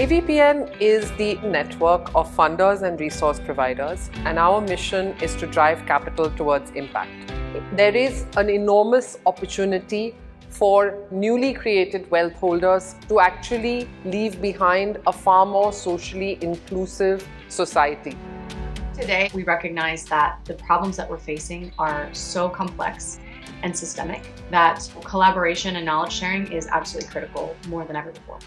AVPN is the network of funders and resource providers, and our mission is to drive capital towards impact. There is an enormous opportunity for newly created wealth holders to actually leave behind a far more socially inclusive society. Today, we recognize that the problems that we're facing are so complex and systemic that collaboration and knowledge sharing is absolutely critical more than ever before.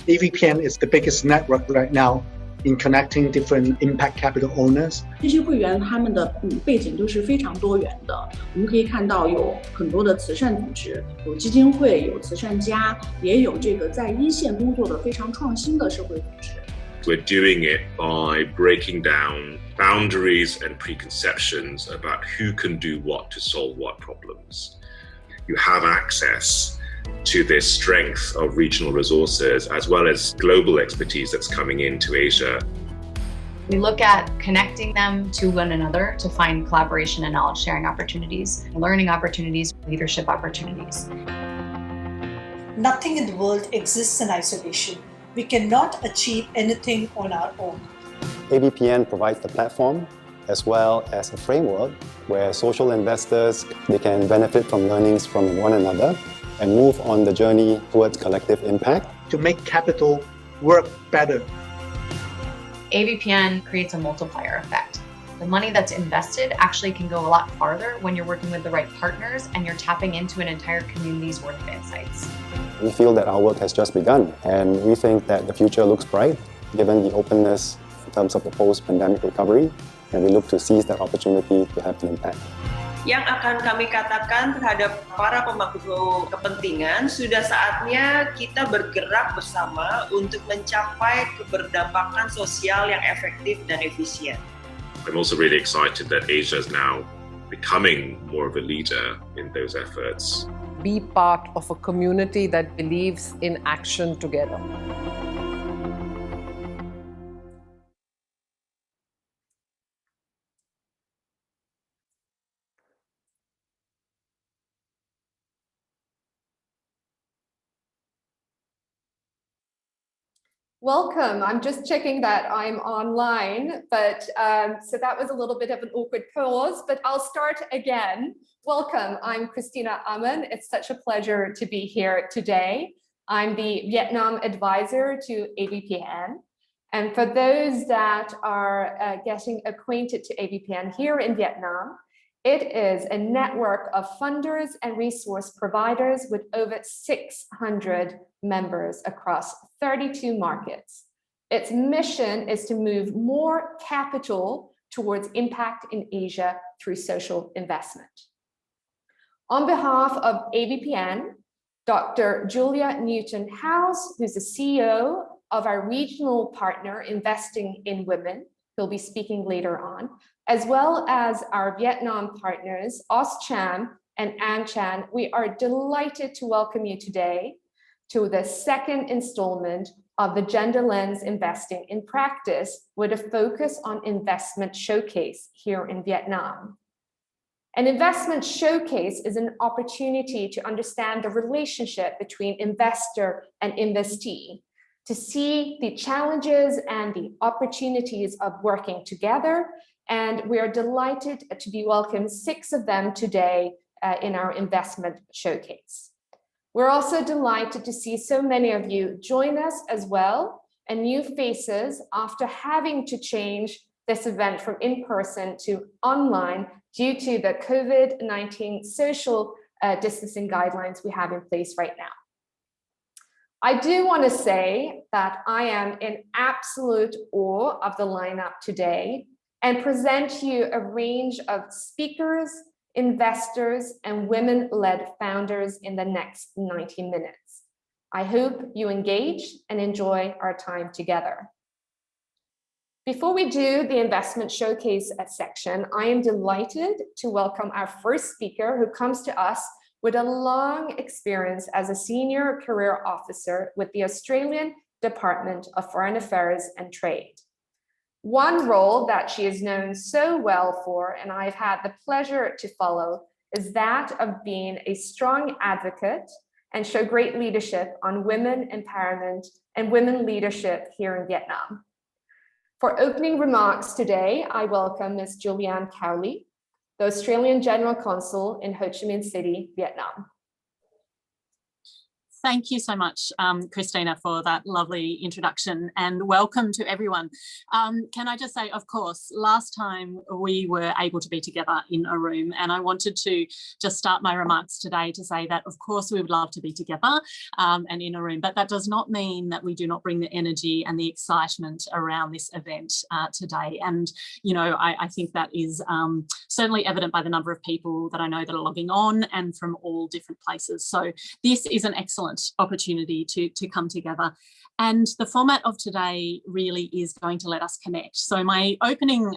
AVPN is the biggest network right now in connecting different impact capital owners. 这些会员他们的背景都是非常多元的，我们可以看到有很多的慈善组织，有基金会，有慈善家，也有这个在一线工作的非常创新的社会组织。We're doing it by breaking down boundaries and preconceptions about who can do what to solve what problems. You have access to this strength of regional resources as well as global expertise that's coming into Asia. We look at connecting them to one another to find collaboration and knowledge sharing opportunities, learning opportunities, leadership opportunities. Nothing in the world exists in isolation. We cannot achieve anything on our own. AVPN provides the platform as well as a framework where social investors they can benefit from learnings from one another and move on the journey towards collective impact. To make capital work better. AVPN creates a multiplier effect. The money that's invested actually can go a lot farther when you're working with the right partners and you're tapping into an entire community's worth of insights. We feel that our work has just begun, and we think that the future looks bright given the openness in terms of the post-pandemic recovery, and we look to seize that opportunity to have an impact. Yang akan kami katakan terhadap para pemangku kepentingan, sudah saatnya kita bergerak bersama untuk mencapai keberdampakan sosial yang efektif dan efisien. I'm also really excited that Asia is now becoming more of a leader in those efforts. Be part of a community that believes in action together. Welcome. I'm just checking that I'm online, but so that was a little bit of an awkward pause, but I'll start again. Welcome. I'm Christina Aman. It's such a pleasure to be here today. I'm the Vietnam advisor to AVPN. And for those that are getting acquainted to AVPN here in Vietnam, it is a network of funders and resource providers with over 600 members across 32 markets. Its mission is to move more capital towards impact in Asia through social investment. On behalf of AVPN, Dr. Julia Newton-House, who's the CEO of our regional partner Investing in Women, who'll be speaking later on, as well as our Vietnam partners, AusCham and AmCham, we are delighted to welcome you today to the second installment of the Gender Lens Investing in Practice with a focus on investment showcase here in Vietnam. An investment showcase is an opportunity to understand the relationship between investor and investee, to see the challenges and the opportunities of working together. And we are delighted to be welcoming 6 of them today in our investment showcase. We're also delighted to see so many of you join us as well, and new faces after having to change this event from in-person to online due to the COVID-19 social distancing guidelines we have in place right now. I do want to say that I am in absolute awe of the lineup today and present you a range of speakers, investors, and women-led founders in the next 90 minutes. I hope you engage and enjoy our time together. Before we do the investment showcase section, I am delighted to welcome our first speaker who comes to us with a long experience as a senior career officer with the Australian Department of Foreign Affairs and Trade. One role that she is known so well for, and I've had the pleasure to follow, is that of being a strong advocate and show great leadership on women empowerment and women leadership here in Vietnam. For opening remarks today, I welcome Ms. Julianne Cowley, the Australian General Consul in Ho Chi Minh City, Vietnam. Thank you so much, Christina, for that lovely introduction, and welcome to everyone. Can I just say, of course, last time we were able to be together in a room, and I wanted to just start my remarks today to say that, of course, we would love to be together and in a room, but that does not mean that we do not bring the energy and the excitement around this event today. And, you know, I think that is certainly evident by the number of people that I know that are logging on and from all different places. So this is an excellent opportunity to come together. And the format of today really is going to let us connect. So my opening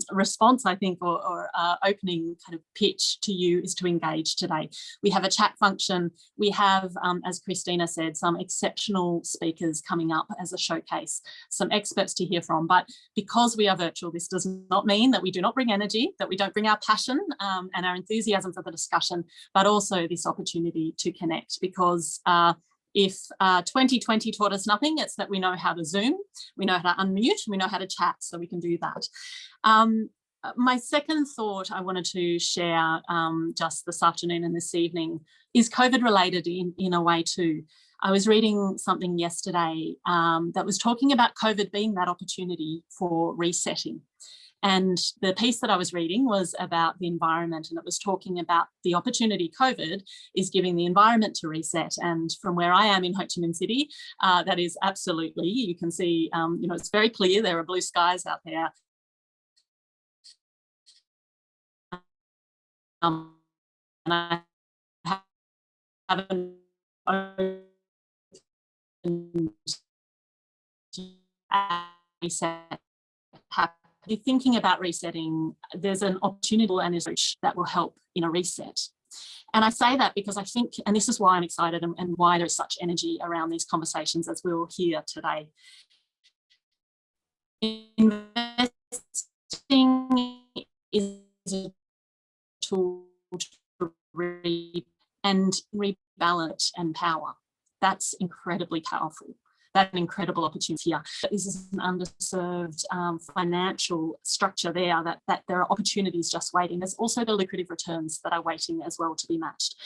response, I think, or opening kind of pitch to you is to engage today. We have a chat function. We have, as Christina said, some exceptional speakers coming up as a showcase, some experts to hear from. But because we are virtual, this does not mean that we do not bring energy, that we don't bring our passion and our enthusiasm for the discussion, but also this opportunity to connect, because if 2020 taught us nothing, it's that we know how to Zoom, we know how to unmute, we know how to chat, so we can do that. My second thought I wanted to share just this afternoon and this evening is COVID related in a way too. I was reading something yesterday that was talking about COVID being that opportunity for resetting. And the piece that I was reading was about the environment, and it was talking about the opportunity COVID is giving the environment to reset. And from where I am in Ho Chi Minh City, that is absolutely, you can see, you know, it's very clear there are blue skies out there. And I haven't opened reset. If you're thinking about resetting, there's an opportunity and research that will help in a reset. And I say that because I think, and this is why I'm excited and why there's such energy around these conversations as we'll hear today. Investing is a tool to rebalance and power. That's incredibly powerful. That's an incredible opportunity here. This is an underserved financial structure there, that there are opportunities just waiting. There's also the lucrative returns that are waiting as well to be matched.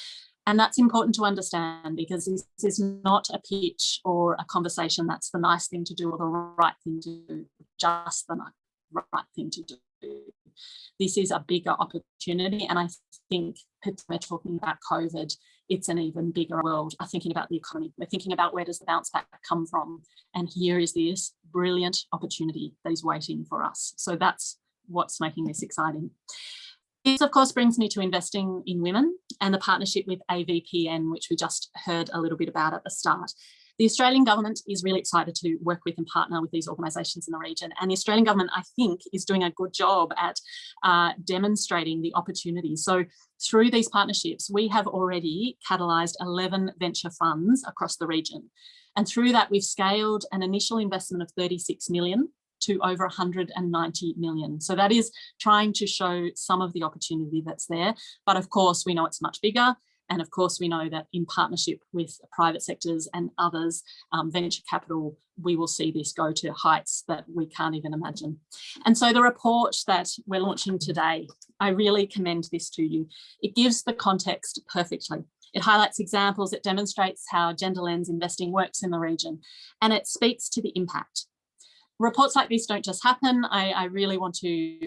And that's important to understand, because this is not a pitch or a conversation that's the nice thing to do or the right thing to do, just the right thing to do. This is a bigger opportunity, and I think we're talking about COVID, it's an even bigger world. I'm thinking about the economy. We're thinking about where does the bounce back come from? And here is this brilliant opportunity that is waiting for us. So that's what's making this exciting. This, of course, brings me to investing in women and the partnership with AVPN, which we just heard a little bit about at the start. The Australian government is really excited to work with and partner with these organisations in the region. And the Australian government, I think, is doing a good job at demonstrating the opportunities. So through these partnerships, we have already catalysed 11 venture funds across the region. And through that, we've scaled an initial investment of 36 million to over 190 million. So that is trying to show some of the opportunity that's there. But of course, we know it's much bigger. And of course, we know that in partnership with private sectors and others, venture capital, we will see this go to heights that we can't even imagine. And so the report that we're launching today, I really commend this to you. It gives the context perfectly. It highlights examples, it demonstrates how gender lens investing works in the region, and it speaks to the impact. Reports like this don't just happen. I really want to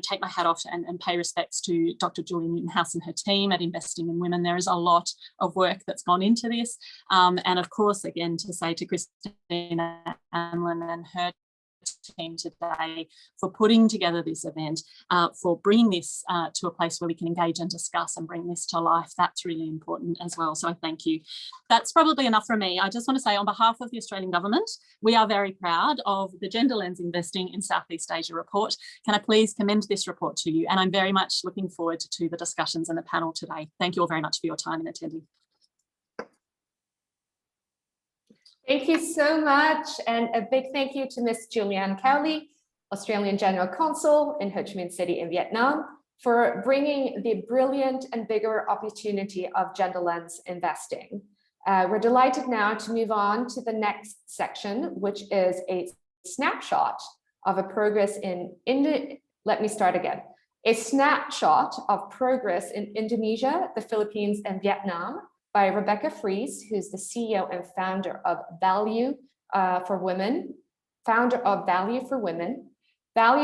take my hat off and pay respects to Dr. Julie Newton-House and her team at Investing in Women. There is a lot of work that's gone into this. And of course, again, to say to Christina Anlin and her team today for putting together this event, for bringing this to a place where we can engage and discuss and bring this to life. That's really important as well. So I thank you. That's probably enough from me. I just want to say on behalf of the Australian government, we are very proud of the Gender Lens Investing in Southeast Asia report. Can I please commend this report to you? And I'm very much looking forward to the discussions and the panel today. Thank you all very much for your time in attending. Thank you so much. And a big thank you to Ms. Julianne Cowley, Australian General Consul in Ho Chi Minh City in Vietnam, for bringing the brilliant and bigger opportunity of gender lens investing. We're delighted now to move on to the next section, which is a snapshot of a progress a snapshot of progress in Indonesia, the Philippines, and Vietnam by Rebecca Fries, who's the CEO and founder of Value for Women. Value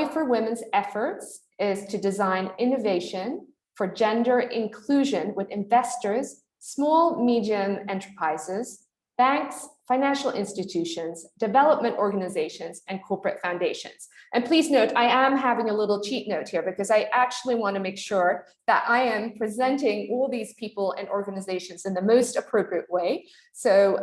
for Women's efforts is to design innovation for gender inclusion with investors, small, medium enterprises, banks, financial institutions, development organizations, and corporate foundations. And please note, I am having a little cheat note here because I actually want to make sure that I am presenting all these people and organizations in the most appropriate way. So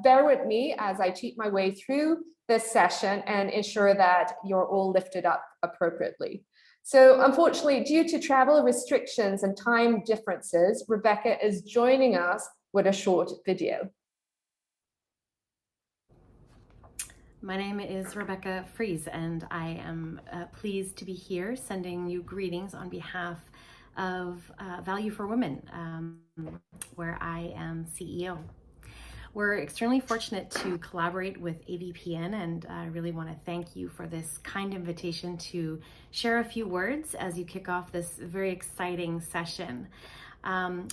bear with me as I cheat my way through this session and ensure that you're all lifted up appropriately. So unfortunately, due to travel restrictions and time differences, Rebecca is joining us with a short video. My name is Rebecca Fries, and I am pleased to be here sending you greetings on behalf of Value for Women, where I am CEO. We're extremely fortunate to collaborate with AVPN, and I really want to thank you for this kind invitation to share a few words as you kick off this very exciting session.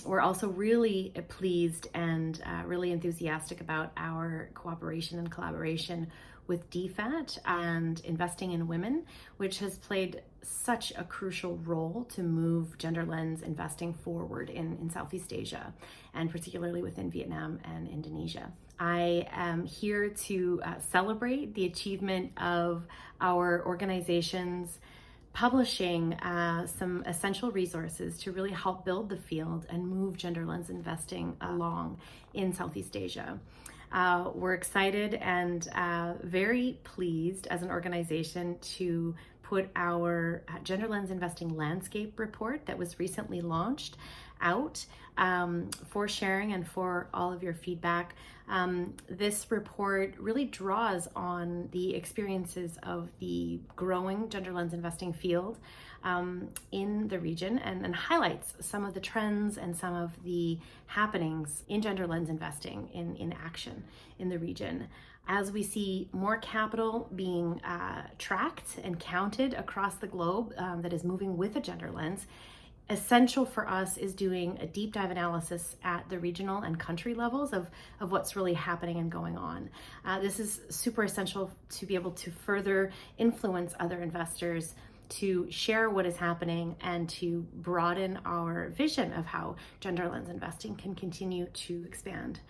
We're also really pleased and really enthusiastic about our cooperation and collaboration with DFAT and Investing in Women, which has played such a crucial role to move gender lens investing forward in Southeast Asia, and particularly within Vietnam and Indonesia. I am here to celebrate the achievement of our organizations publishing some essential resources to really help build the field and move gender lens investing along in Southeast Asia. We're excited and very pleased as an organization to put our gender lens investing landscape report that was recently launched out for sharing and for all of your feedback. This report really draws on the experiences of the growing gender lens investing field in the region and highlights some of the trends and some of the happenings in gender lens investing in action in the region. As we see more capital being tracked and counted across the globe that is moving with a gender lens, essential for us is doing a deep dive analysis at the regional and country levels of what's really happening and going on. This is super essential to be able to further influence other investors to share what is happening and to broaden our vision of how gender lens investing can continue to expand.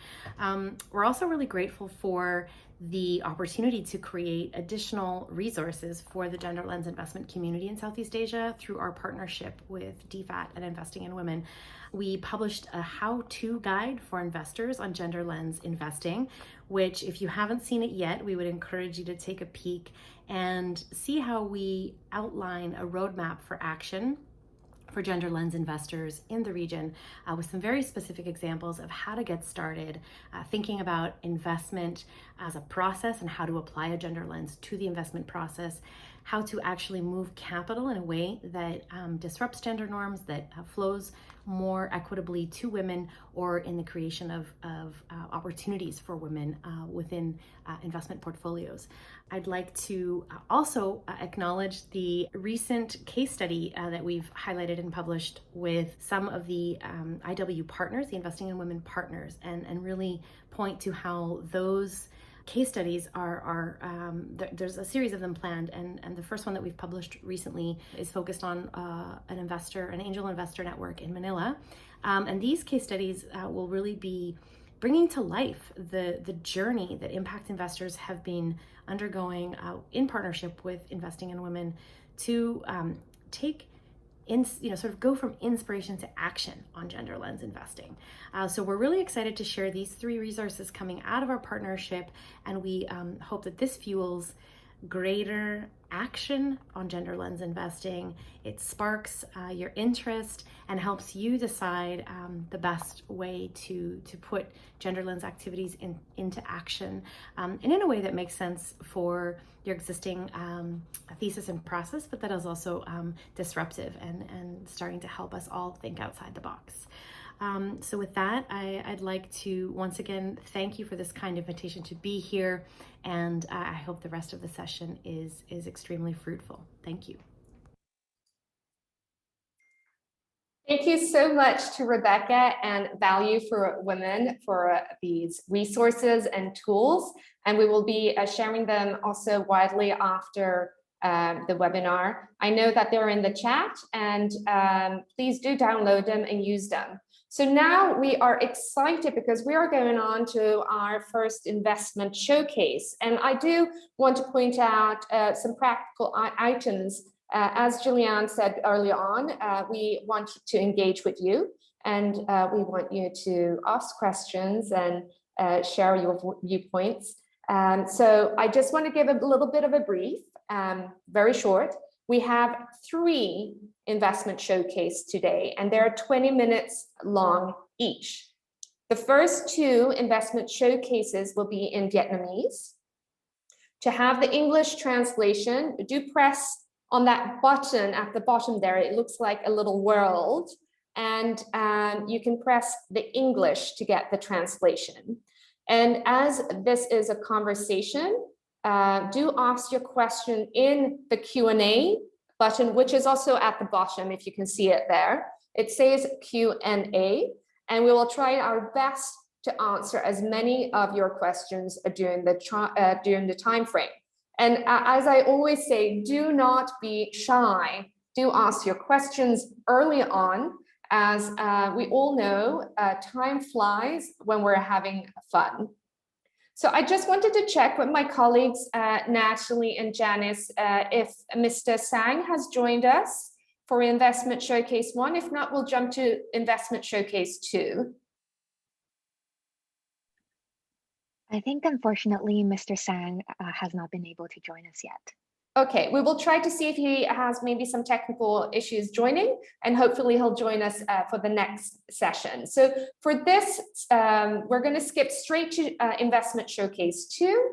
We're also really grateful for the opportunity to create additional resources for the gender lens investment community in Southeast Asia through our partnership with DFAT and Investing in Women. We published a how-to guide for investors on gender lens investing, which if you haven't seen it yet, we would encourage you to take a peek and see how we outline a roadmap for action for gender lens investors in the region with some very specific examples of how to get started thinking about investment as a process and how to apply a gender lens to the investment process, how to actually move capital in a way that disrupts gender norms, that flows more equitably to women, or in the creation of opportunities for women within investment portfolios. I'd like to also acknowledge the recent case study that we've highlighted and published with some of the IW partners, the Investing in Women partners, and really point to how those case studies there's a series of them planned, and the first one that we've published recently is focused on an angel investor network in Manila. And these case studies will really be bringing to life the journey that impact investors have been undergoing in partnership with Investing in Women to go from inspiration to action on gender lens investing. So we're really excited to share these 3 resources coming out of our partnership, and we hope that this fuels greater action on gender lens investing. It sparks your interest and helps you decide the best way to put gender lens activities into action, and in a way that makes sense for your existing thesis and process, but that is also disruptive and starting to help us all think outside the box. So with that, I'd like to once again thank you for this kind invitation to be here, and I hope the rest of the session is extremely fruitful. Thank you. Thank you so much to Rebecca and Value for Women for these resources and tools, and we will be sharing them also widely after the webinar. I know that they're in the chat, and please do download them and use them. So now we are excited because we are going on to our first investment showcase. And I do want to point out some practical items. As Julianne said early on, we want to engage with you, and we want you to ask questions and share your viewpoints. So I just want to give a little bit of a brief, very short. We have 3 investment showcase today, and they're 20 minutes long each. The first 2 investment showcases will be in Vietnamese. To have the English translation, do press on that button at the bottom there. It looks like a little world, and you can press the English to get the translation. And as this is a conversation, do ask your question in the Q&A button, which is also at the bottom, if you can see it there. It says Q&A, and we will try our best to answer as many of your questions during the time frame. And as I always say, do not be shy. Do ask your questions early on, as we all know, time flies when we're having fun. So I just wanted to check with my colleagues, Natalie and Janice, if Mr. Sang has joined us for Investment Showcase 1. If not, we'll jump to Investment Showcase 2. I think, unfortunately, Mr. Sang has not been able to join us yet. Okay, we will try to see if he has maybe some technical issues joining, and hopefully he'll join us for the next session. So for this, we're going to skip straight to Investment Showcase 2.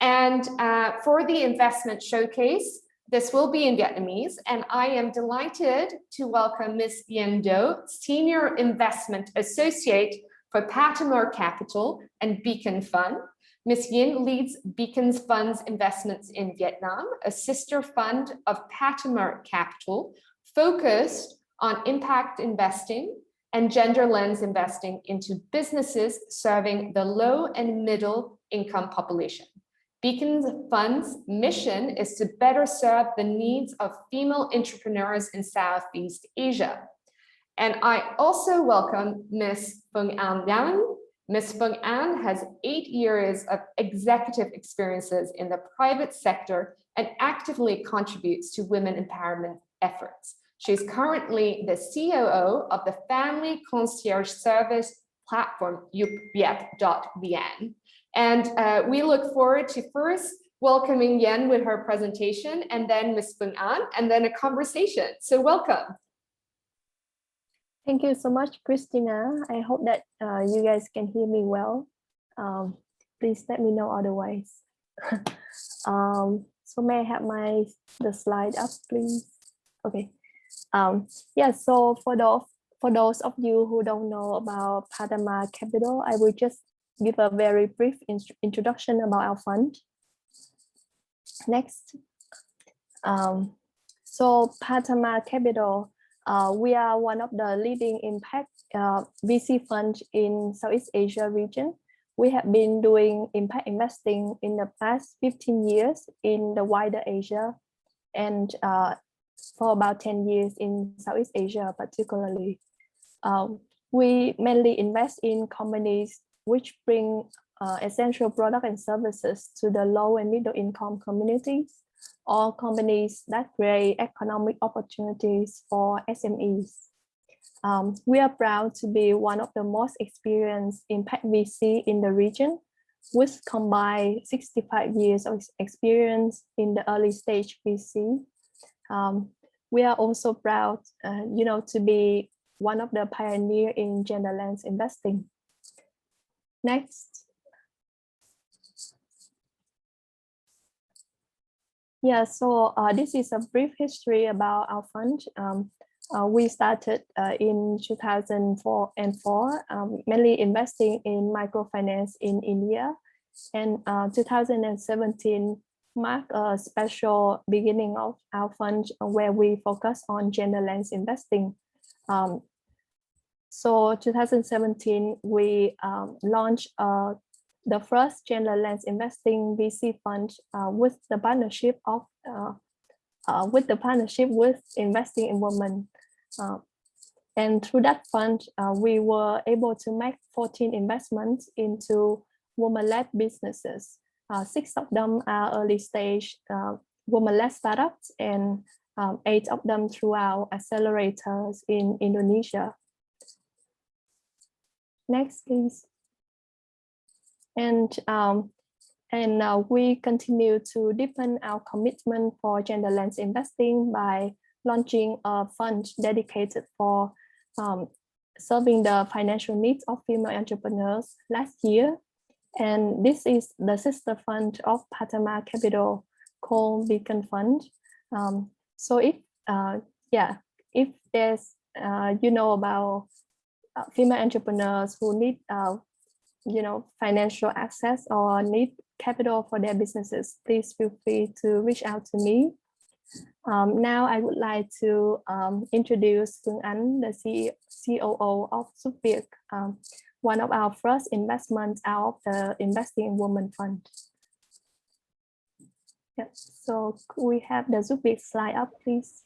And for the Investment Showcase, this will be in Vietnamese, and I am delighted to welcome Ms. Yen Do, Senior Investment Associate for Patrimony Capital and Beacon Fund. Ms. Yin leads Beacon's Funds Investments in Vietnam, a sister fund of Patrimony Capital, focused on impact investing and gender lens investing into businesses serving the low and middle income population. Beacon's Fund's mission is to better serve the needs of female entrepreneurs in Southeast Asia. And I also welcome Ms. Phung An Yang. Ms. Phung An has 8 years of executive experiences in the private sector and actively contributes to women empowerment efforts. She's currently the COO of the Family Concierge Service platform, Viet.vn. And we look forward to first welcoming Yen with her presentation, and then Ms. Phung An, and then a conversation. So welcome. Thank you so much, Christina. I hope that you guys can hear me well. Please let me know otherwise. So may I have the slide up, please? Okay. Yeah. So for those of you who don't know about Patrimony Capital, I will just give a very brief introduction about our fund. Next. So Patrimony Capital. We are one of the leading impact VC funds in Southeast Asia region. We have been doing impact investing in the past 15 years in the wider Asia, and for about 10 years in Southeast Asia particularly. We mainly invest in companies which bring essential products and services to the low and middle income communities, or companies that create economic opportunities for SMEs. We are proud to be one of the most experienced impact VC in the region, with combined 65 years of experience in the early stage VC. We are also proud, to be one of the pioneers in gender lens investing. Next. Yeah, so this is a brief history about our fund. We started in 2004 mainly investing in microfinance in India, and 2017 marked a special beginning of our fund where we focus on gender lens investing. So 2017 we launched the first gender lens investing VC fund with the partnership with Investing in Women. And through that fund, we were able to make 14 investments into woman-led businesses. 6 of them are early stage woman-led startups, and 8 of them through our accelerators in Indonesia. Next, please. And we continue to deepen our commitment for gender lens investing by launching a fund dedicated for serving the financial needs of female entrepreneurs last year. And this is the sister fund of Patama Capital called Beacon Fund. So if there's about female entrepreneurs who need financial access or need capital for their businesses, please feel free to reach out to me. Now I would like to introduce Phương Ánh, the COO of Giúp Việc, one of our first investments out of the Investing in Women Fund. Yep. So could we have the Giúp Việc slide up, please?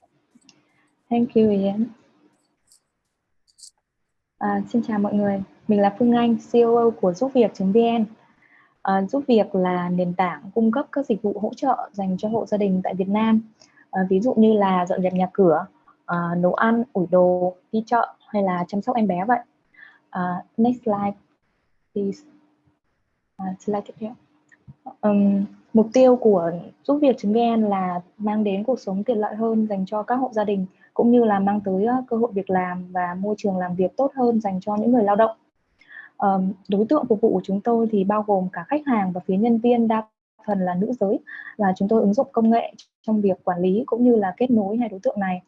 Thank you, Ian. Xin chào mọi người, mình là Phương Anh, COO của Giúp Việc.vn. Giúp Việc là nền tảng cung cấp các dịch vụ hỗ trợ dành cho hộ gia đình tại Việt Nam. Ví dụ như là dọn dẹp nhà cửa, nấu ăn, ủi đồ, đi chợ hay là chăm sóc em bé vậy. Next slide, please. Slide tiếp theo. Mục tiêu của Giúp Việc.vn là mang đến cuộc sống tiện lợi hơn dành cho các hộ gia đình, cũng như là mang tới cơ hội việc làm và môi trường làm việc tốt hơn dành cho những người lao động. Đối tượng phục vụ của chúng tôi thì bao gồm cả khách hàng và phía nhân viên, đa phần là nữ giới, và chúng tôi ứng dụng công nghệ trong việc quản lý cũng như là kết nối hai đối tượng này.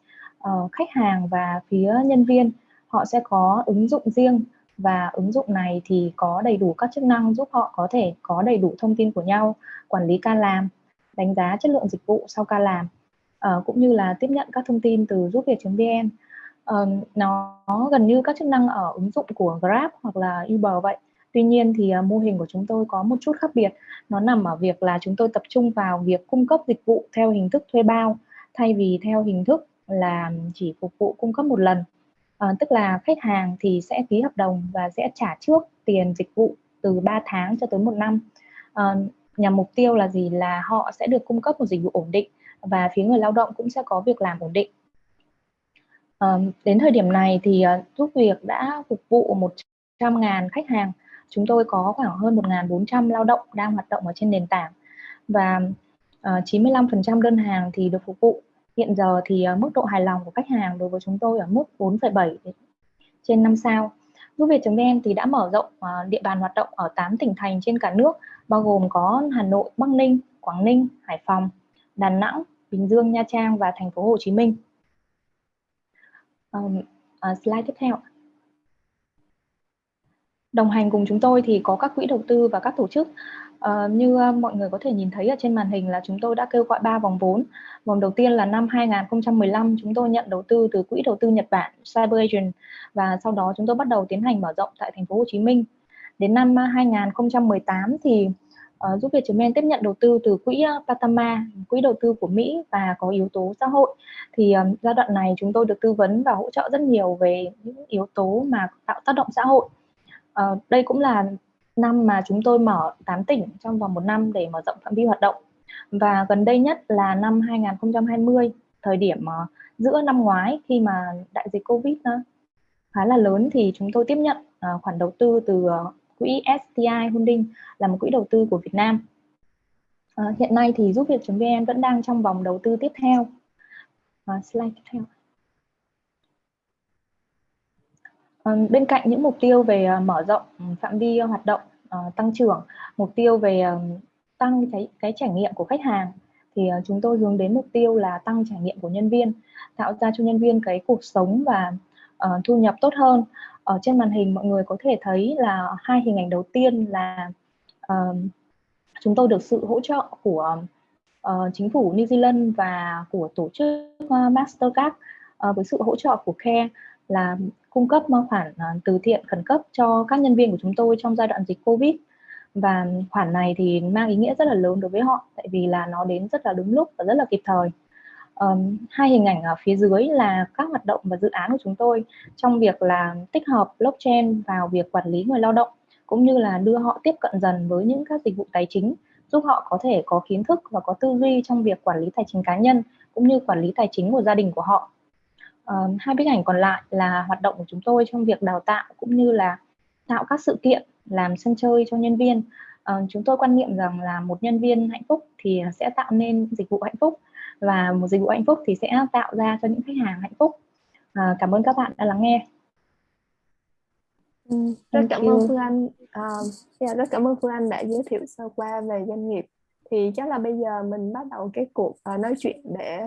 Khách hàng và phía nhân viên họ sẽ có ứng dụng riêng, và ứng dụng này thì có đầy đủ các chức năng giúp họ có thể có đầy đủ thông tin của nhau, quản lý ca làm, đánh giá chất lượng dịch vụ sau ca làm, cũng như là tiếp nhận các thông tin từ Giúp Việc.vn. Nó gần như các chức năng ở ứng dụng của Grab hoặc là Uber vậy. Tuy nhiên thì mô hình của chúng tôi có một chút khác biệt. Nó nằm ở việc là chúng tôi tập trung vào việc cung cấp dịch vụ theo hình thức thuê bao, thay vì theo hình thức là chỉ phục vụ cung cấp một lần. Tức là khách hàng thì sẽ ký hợp đồng và sẽ trả trước tiền dịch vụ từ 3 tháng cho tới 1 năm. Nhằm mục tiêu là gì? Là họ sẽ được cung cấp một dịch vụ ổn định và phía người lao động cũng sẽ có việc làm ổn định. Đến thời điểm này thì Giúp Việc đã phục vụ 100.000 khách hàng. Chúng tôi có khoảng hơn 1.400 lao động đang hoạt động ở trên nền tảng, và 95% đơn hàng thì được phục vụ. Hiện giờ thì mức độ hài lòng của khách hàng đối với chúng tôi ở mức 4,7 trên 5 sao. Giúp Việc.vn thì đã mở rộng địa bàn hoạt động ở 8 tỉnh thành trên cả nước, bao gồm có Hà Nội, Bắc Ninh, Quảng Ninh, Hải Phòng, Đà Nẵng, Bình Dương, Nha Trang và thành phố Hồ Chí Minh. Slide tiếp theo. Đồng hành cùng chúng tôi thì có các quỹ đầu tư và các tổ chức. Như mọi người có thể nhìn thấy ở trên màn hình là chúng tôi đã kêu gọi 3 vòng vốn. Vòng đầu tiên là năm 2015, chúng tôi nhận đầu tư từ quỹ đầu tư Nhật Bản CyberAgent, và sau đó chúng tôi bắt đầu tiến hành mở rộng tại thành phố Hồ Chí Minh. Đến năm 2018 thì Giúp Việc.vn tiếp nhận đầu tư từ quỹ Patama, quỹ đầu tư của Mỹ và có yếu tố xã hội. Thì giai đoạn này chúng tôi được tư vấn và hỗ trợ rất nhiều về những yếu tố mà tạo tác động xã hội. Đây cũng là năm mà chúng tôi mở 8 tỉnh trong vòng 1 năm để mở rộng phạm vi hoạt động. Và gần đây nhất là năm 2020, thời điểm giữa năm ngoái khi mà đại dịch Covid khá là lớn, thì chúng tôi tiếp nhận khoản đầu tư từ quỹ STI Holding là một quỹ đầu tư của Việt Nam. Hiện nay thì giúp Việc.vn vẫn đang trong vòng đầu tư tiếp theo. Slide tiếp theo. Bên cạnh những mục tiêu về mở rộng phạm vi hoạt động, tăng trưởng, mục tiêu về tăng cái trải nghiệm của khách hàng, thì chúng tôi hướng đến mục tiêu là tăng trải nghiệm của nhân viên, tạo ra cho nhân viên cái cuộc sống và thu nhập tốt hơn. Ở trên màn hình mọi người có thể thấy là hai hình ảnh đầu tiên là chúng tôi được sự hỗ trợ của chính phủ New Zealand và của tổ chức Mastercard với sự hỗ trợ của CARE là cung cấp khoản từ thiện khẩn cấp cho các nhân viên của chúng tôi trong giai đoạn dịch Covid. Và khoản này thì mang ý nghĩa rất là lớn đối với họ, tại vì là nó đến rất là đúng lúc và rất là kịp thời. Hai hình ảnh ở phía dưới là các hoạt động và dự án của chúng tôi trong việc là tích hợp blockchain vào việc quản lý người lao động, cũng như là đưa họ tiếp cận dần với những các dịch vụ tài chính, giúp họ có thể có kiến thức và có tư duy trong việc quản lý tài chính cá nhân, cũng như quản lý tài chính của gia đình của họ. Hai bức ảnh còn lại là hoạt động của chúng tôi trong việc đào tạo, cũng như là tạo các sự kiện, làm sân chơi cho nhân viên. Chúng tôi quan niệm rằng là một nhân viên hạnh phúc thì sẽ tạo nên dịch vụ hạnh phúc, và một dịch vụ hạnh phúc thì sẽ tạo ra cho những khách hàng hạnh phúc. Cảm ơn các bạn đã lắng nghe. Rất cảm ơn Phương Anh. Rất cảm ơn Phương Anh đã giới thiệu sơ qua về doanh nghiệp. Thì chắc là bây giờ mình bắt đầu cái cuộc nói chuyện để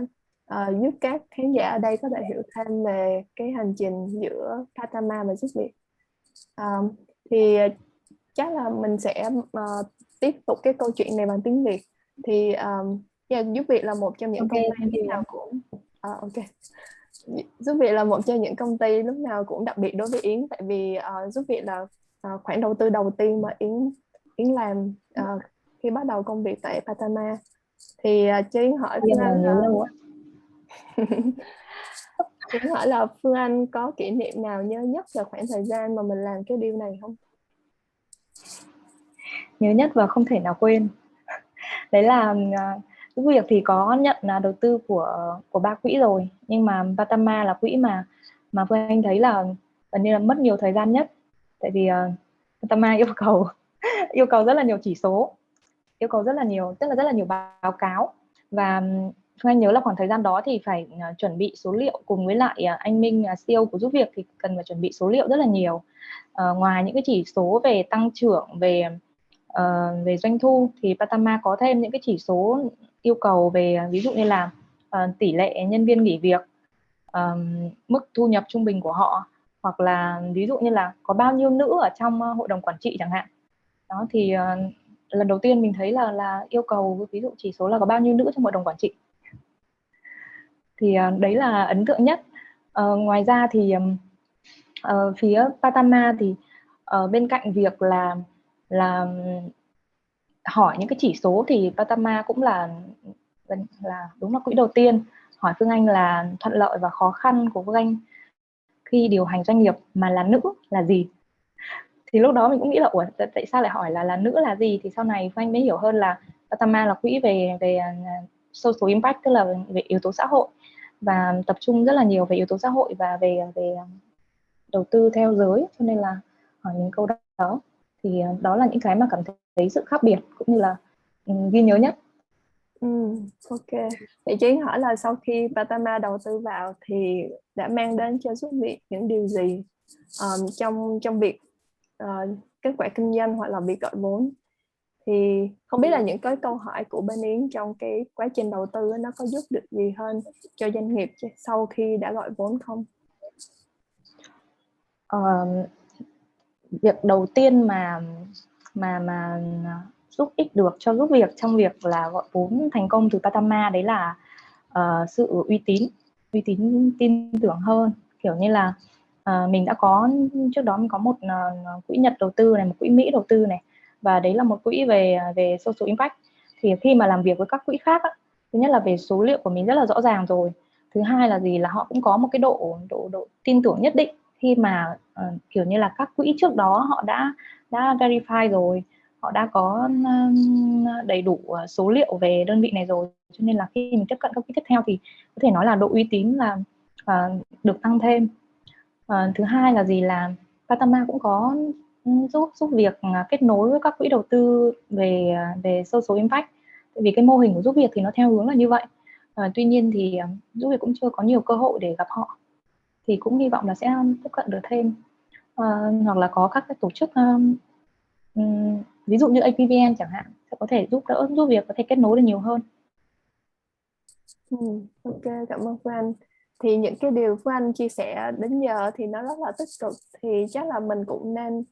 giúp các khán giả ở đây có thể hiểu thêm về cái hành trình giữa Patama và giúp việc. Thì chắc là mình sẽ tiếp tục cái câu chuyện này bằng tiếng Việt. Thì giúp việc là một trong những công ty lúc nào cũng giúp việc là một trong những công ty lúc nào cũng đặc biệt đối với Yến, tại vì giúp việc là khoản đầu tư đầu tiên mà Yến làm khi bắt đầu công việc tại Patama. Thì cho Yến hỏi Phương Anh Yến hỏi là Phương Anh có kỷ niệm nào nhớ nhất về khoảng thời gian mà mình làm cái deal này không? Nhớ nhất và không thể nào quên đấy là giúp việc thì có nhận đầu tư của 3 quỹ rồi, nhưng mà Patama là quỹ mà Phương Anh thấy là gần như là mất nhiều thời gian nhất, tại vì Patama yêu cầu rất là nhiều chỉ số, yêu cầu rất là nhiều, tức là rất là nhiều báo cáo. Và Phương Anh nhớ là khoảng thời gian đó thì phải chuẩn bị số liệu cùng với lại anh Minh, CEO của giúp việc, thì cần phải chuẩn bị số liệu rất là nhiều. Ngoài những cái chỉ số về tăng trưởng, về doanh thu, thì Patama có thêm những cái chỉ số yêu cầu về ví dụ như là tỷ lệ nhân viên nghỉ việc, mức thu nhập trung bình của họ, hoặc là ví dụ như là có bao nhiêu nữ ở trong hội đồng quản trị chẳng hạn. Đó thì lần đầu tiên mình thấy là yêu cầu ví dụ chỉ số là có bao nhiêu nữ trong hội đồng quản trị. Thì đấy là ấn tượng nhất. Ngoài ra thì phía Patama thì bên cạnh việc là hỏi những cái chỉ số, thì Patama cũng là đúng là quỹ đầu tiên hỏi Phương Anh là thuận lợi và khó khăn của Phương Anh khi điều hành doanh nghiệp mà là nữ là gì. Thì lúc đó mình cũng nghĩ là ủa, tại sao lại hỏi là nữ là gì. Thì sau này Phương Anh mới hiểu hơn là Patama là quỹ về social impact, tức là về yếu tố xã hội, và tập trung rất là nhiều về yếu tố xã hội và về đầu tư theo giới, cho nên là hỏi những câu đó. Thì đó là những cái mà cảm thấy sự khác biệt cũng như là ghi nhớ nhất. Ok. Vậy chứ hỏi là sau khi Patama đầu tư vào thì đã mang đến cho giúp việc những điều gì trong việc kết quả kinh doanh hoặc là việc gọi vốn. Thì không biết là những cái câu hỏi của bên Yến trong cái quá trình đầu tư nó có giúp được gì hơn cho doanh nghiệp sau khi đã gọi vốn không? Việc đầu tiên mà giúp ích được cho giúp việc trong việc là gọi vốn thành công từ Patama, đấy là sự uy tín tin tưởng hơn. Kiểu như là mình đã có trước đó mình có một quỹ Nhật đầu tư này, một quỹ Mỹ đầu tư này, và đấy là một quỹ về social impact. Thì khi mà làm việc với các quỹ khác á, thứ nhất là về số liệu của mình rất là rõ ràng rồi, thứ hai là gì là họ cũng có một cái độ tin tưởng nhất định khi mà kiểu như là các quỹ trước đó họ đã verify rồi, họ đã có đầy đủ số liệu về đơn vị này rồi, cho nên là khi mình tiếp cận các quỹ tiếp theo thì có thể nói là độ uy tín là được tăng thêm. Thứ hai là gì là Patama cũng có giúp việc kết nối với các quỹ đầu tư về social impact. Tại vì cái mô hình của giúp việc thì nó theo hướng là như vậy. Tuy nhiên thì giúp việc cũng chưa có nhiều cơ hội để gặp họ, thì cũng hy vọng là sẽ tiếp cận được thêm, hoặc là có các cái tổ chức ví dụ như AVPN chẳng hạn sẽ có thể giúp đỡ giúp việc có thể kết nối được nhiều hơn. Ok, cảm ơn Phương Anh. Thì những cái điều Phương Anh chia sẻ đến giờ thì nó rất là tích cực, thì chắc là mình cũng nên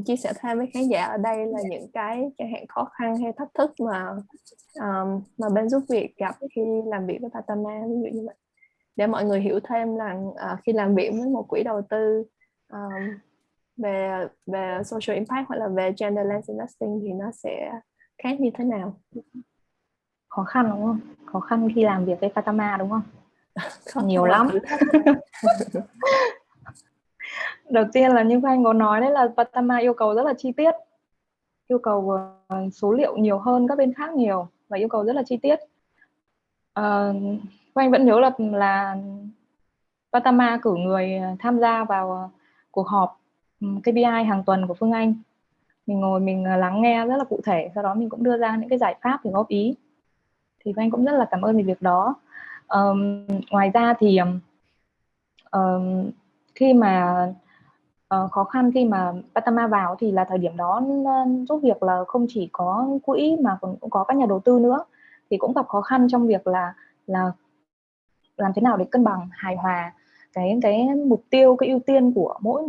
chia sẻ thêm với khán giả ở đây là những cái chẳng hạn khó khăn hay thách thức mà bên giúp việc gặp khi làm việc với Patama, ví dụ như vậy, để mọi người hiểu thêm là khi làm việc với một quỹ đầu tư về social impact hoặc là về gender lens investing thì nó sẽ khác như thế nào. Khó khăn đúng không? Khó khăn khi làm việc với Patama đúng không? Nhiều và lắm. thử thách. Đầu tiên là như anh có nói đấy là Patama yêu cầu rất là chi tiết, yêu cầu số liệu nhiều hơn các bên khác nhiều và yêu cầu rất là chi tiết. Anh vẫn nhớ là Patama cử người tham gia vào cuộc họp KPI hàng tuần của Phương Anh. Mình ngồi mình lắng nghe rất là cụ thể, sau đó mình cũng đưa ra những cái giải pháp để góp ý. Thì Phương Anh cũng rất là cảm ơn về việc đó. Ngoài ra thì khi mà khó khăn khi mà Patama vào thì là thời điểm đó giúp việc là không chỉ có quỹ mà cũng có các nhà đầu tư nữa, thì cũng gặp khó khăn trong việc là làm thế nào để cân bằng hài hòa cái mục tiêu, cái ưu tiên của mỗi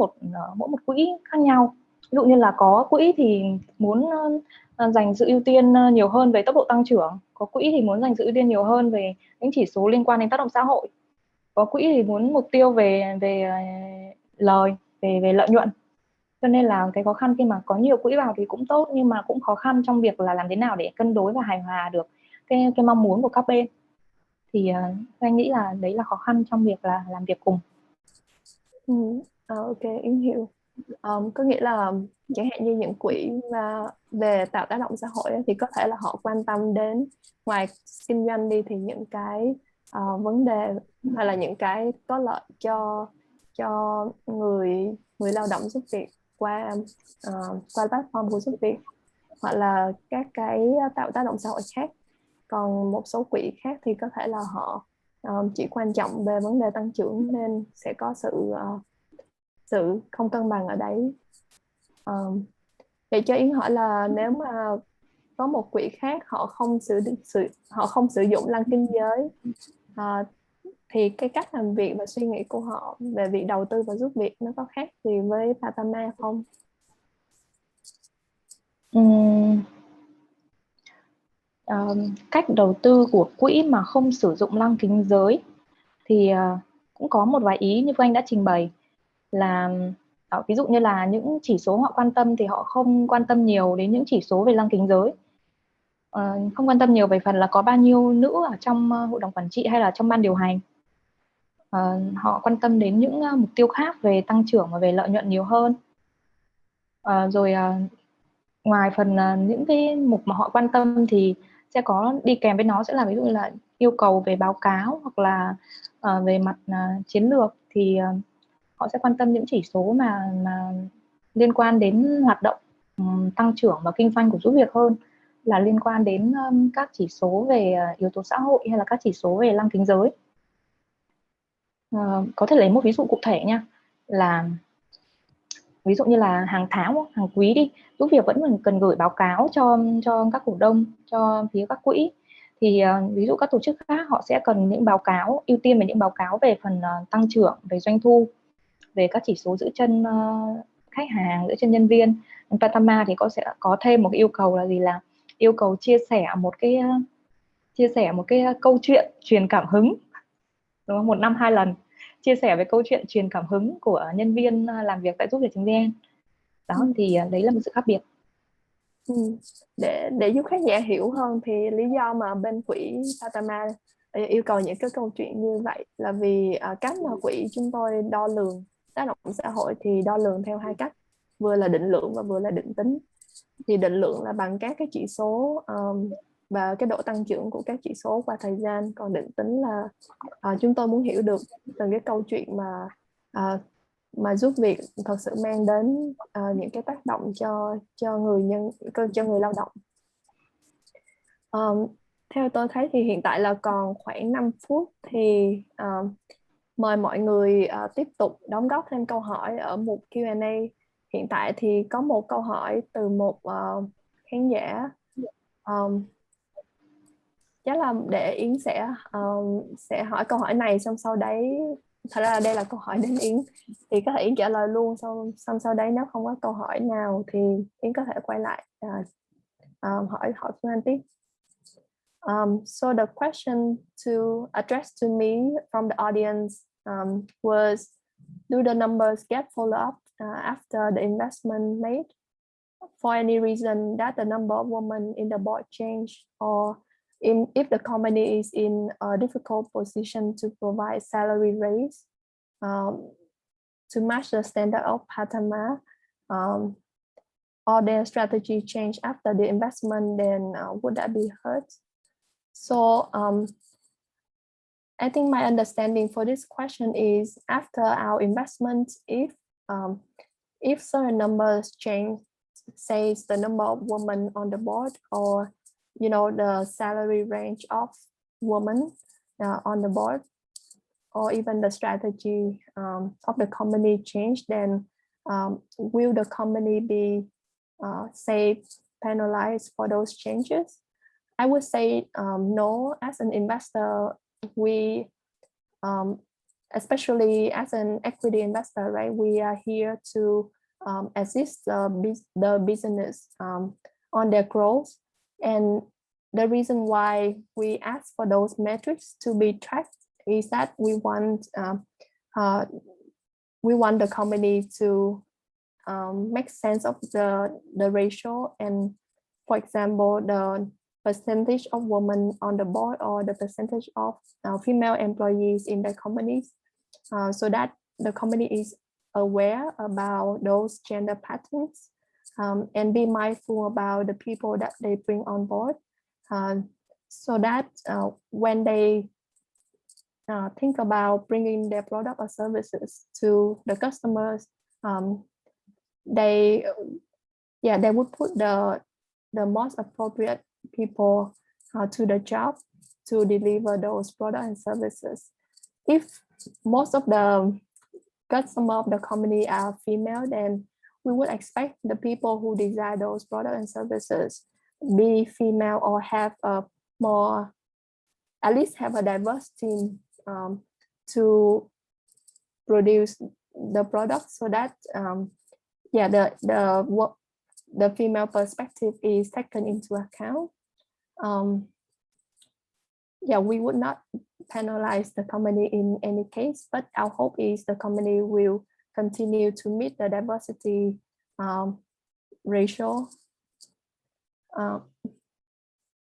một quỹ khác nhau. Ví dụ như là có quỹ thì muốn dành sự ưu tiên nhiều hơn về tốc độ tăng trưởng, có quỹ thì muốn dành sự ưu tiên nhiều hơn về những chỉ số liên quan đến tác động xã hội, có quỹ thì muốn mục tiêu về lời, về lợi nhuận. Cho nên là cái khó khăn khi mà có nhiều quỹ vào thì cũng tốt, nhưng mà cũng khó khăn trong việc là làm thế nào để cân đối và hài hòa được cái mong muốn của các bên. Thì anh nghĩ là đấy là khó khăn trong việc là làm việc cùng. Ok, Yến hiểu. Có nghĩa là chẳng hạn như những quỹ mà về tạo tác động xã hội thì có thể là họ quan tâm đến, ngoài kinh doanh đi, thì những cái vấn đề hay là những cái có lợi cho người lao động giúp việc qua platform của giúp việc, hoặc là các cái tạo tác động xã hội khác. Còn một số quỹ khác thì có thể là họ chỉ quan trọng về vấn đề tăng trưởng, nên sẽ có sự không cân bằng ở đấy. Để cho Yến hỏi là nếu mà có một quỹ khác họ không sử dụng lăng kính giới, thì cái cách làm việc và suy nghĩ của họ về việc đầu tư và giúp việc nó có khác gì với Patama không? Cách đầu tư của quỹ mà không sử dụng lăng kính giới thì cũng có một vài ý như Phương Anh đã trình bày, là ví dụ như là những chỉ số họ quan tâm thì họ không quan tâm nhiều đến những chỉ số về lăng kính giới, không quan tâm nhiều về phần là có bao nhiêu nữ ở trong hội đồng quản trị hay là trong ban điều hành. Họ quan tâm đến những mục tiêu khác về tăng trưởng và về lợi nhuận nhiều hơn. Ngoài phần những cái mục mà họ quan tâm thì sẽ có đi kèm với nó sẽ là ví dụ như là yêu cầu về báo cáo, hoặc là về mặt chiến lược thì họ sẽ quan tâm những chỉ số mà liên quan đến hoạt động tăng trưởng và kinh doanh của giúp việc hơn là liên quan đến các chỉ số về yếu tố xã hội hay là các chỉ số về lăng kính giới. Có thể lấy một ví dụ cụ thể nha, là ví dụ như là hàng tháng hoặc hàng quý đi, giúp việc vẫn cần gửi báo cáo cho các cổ đông, cho phía các quỹ. Thì ví dụ các tổ chức khác họ sẽ cần những báo cáo, ưu tiên về những báo cáo về phần tăng trưởng, về doanh thu, về các chỉ số giữ chân khách hàng, giữ chân nhân viên. Patama thì sẽ có thêm một cái yêu cầu là gì, là yêu cầu chia sẻ một cái câu chuyện truyền cảm hứng, đúng không? 1 năm 2 lần chia sẻ về câu chuyện truyền cảm hứng của nhân viên làm việc tại giúp việc.vn. Đó thì đấy là một sự khác biệt. Để giúp khán giả hiểu hơn thì lý do mà bên quỹ Patama yêu cầu những cái câu chuyện như vậy là vì cách mà quỹ chúng tôi đo lường tác động xã hội thì đo lường theo 2 cách, vừa là định lượng và vừa là định tính. Thì định lượng là bằng các cái chỉ số và cái độ tăng trưởng của các chỉ số qua thời gian, còn định tính là chúng tôi muốn hiểu được từng cái câu chuyện mà mà giúp việc thật sự mang đến những cái tác động cho người lao động. Theo tôi thấy thì hiện tại là còn khoảng 5 phút thì mời mọi người tiếp tục đóng góp thêm câu hỏi ở mục Q&A. Hiện tại thì có một câu hỏi từ một khán giả. Chắc là để Yến sẽ hỏi câu hỏi này, xong sau đấy thật ra là đây là câu hỏi đến Yến thì có thể Yến trả lời luôn, xong sau đấy nếu không có câu hỏi nào thì Yến có thể quay lại hỏi Phương Anh tiếp. So the question addressed to me from the audience was, do the numbers get follow up after the investment made? For any reason that the number of women in the board change, or if the company is in a difficult position to provide salary raise to match the standard of Panama, or their strategy change after the investment, then would that be hurt? So I think my understanding for this question is, after our investment, if certain numbers change, says the number of women on the board, or the salary range of women on the board, or even the strategy of the company change, then will the company be say penalized for those changes? I would say no. As an investor, we especially as an equity investor, right, we are here to assist the business on their growth. And the reason why we ask for those metrics to be tracked is that we want the company to make sense of the ratio, and for example, the percentage of women on the board, or the percentage of female employees in the companies, so that the company is aware about those gender patterns, and be mindful about the people that they bring on board, so that when they think about bringing their product or services to the customers, they would put the most appropriate people to the job to deliver those products and services. If most of the customers of the company are female, then we would expect the people who design those products and services be female, or have a more, at least have a diverse team to produce the product, so that the female perspective is taken into account. We would not penalize the company in any case, but our hope is the company will continue to meet the diversity ratio.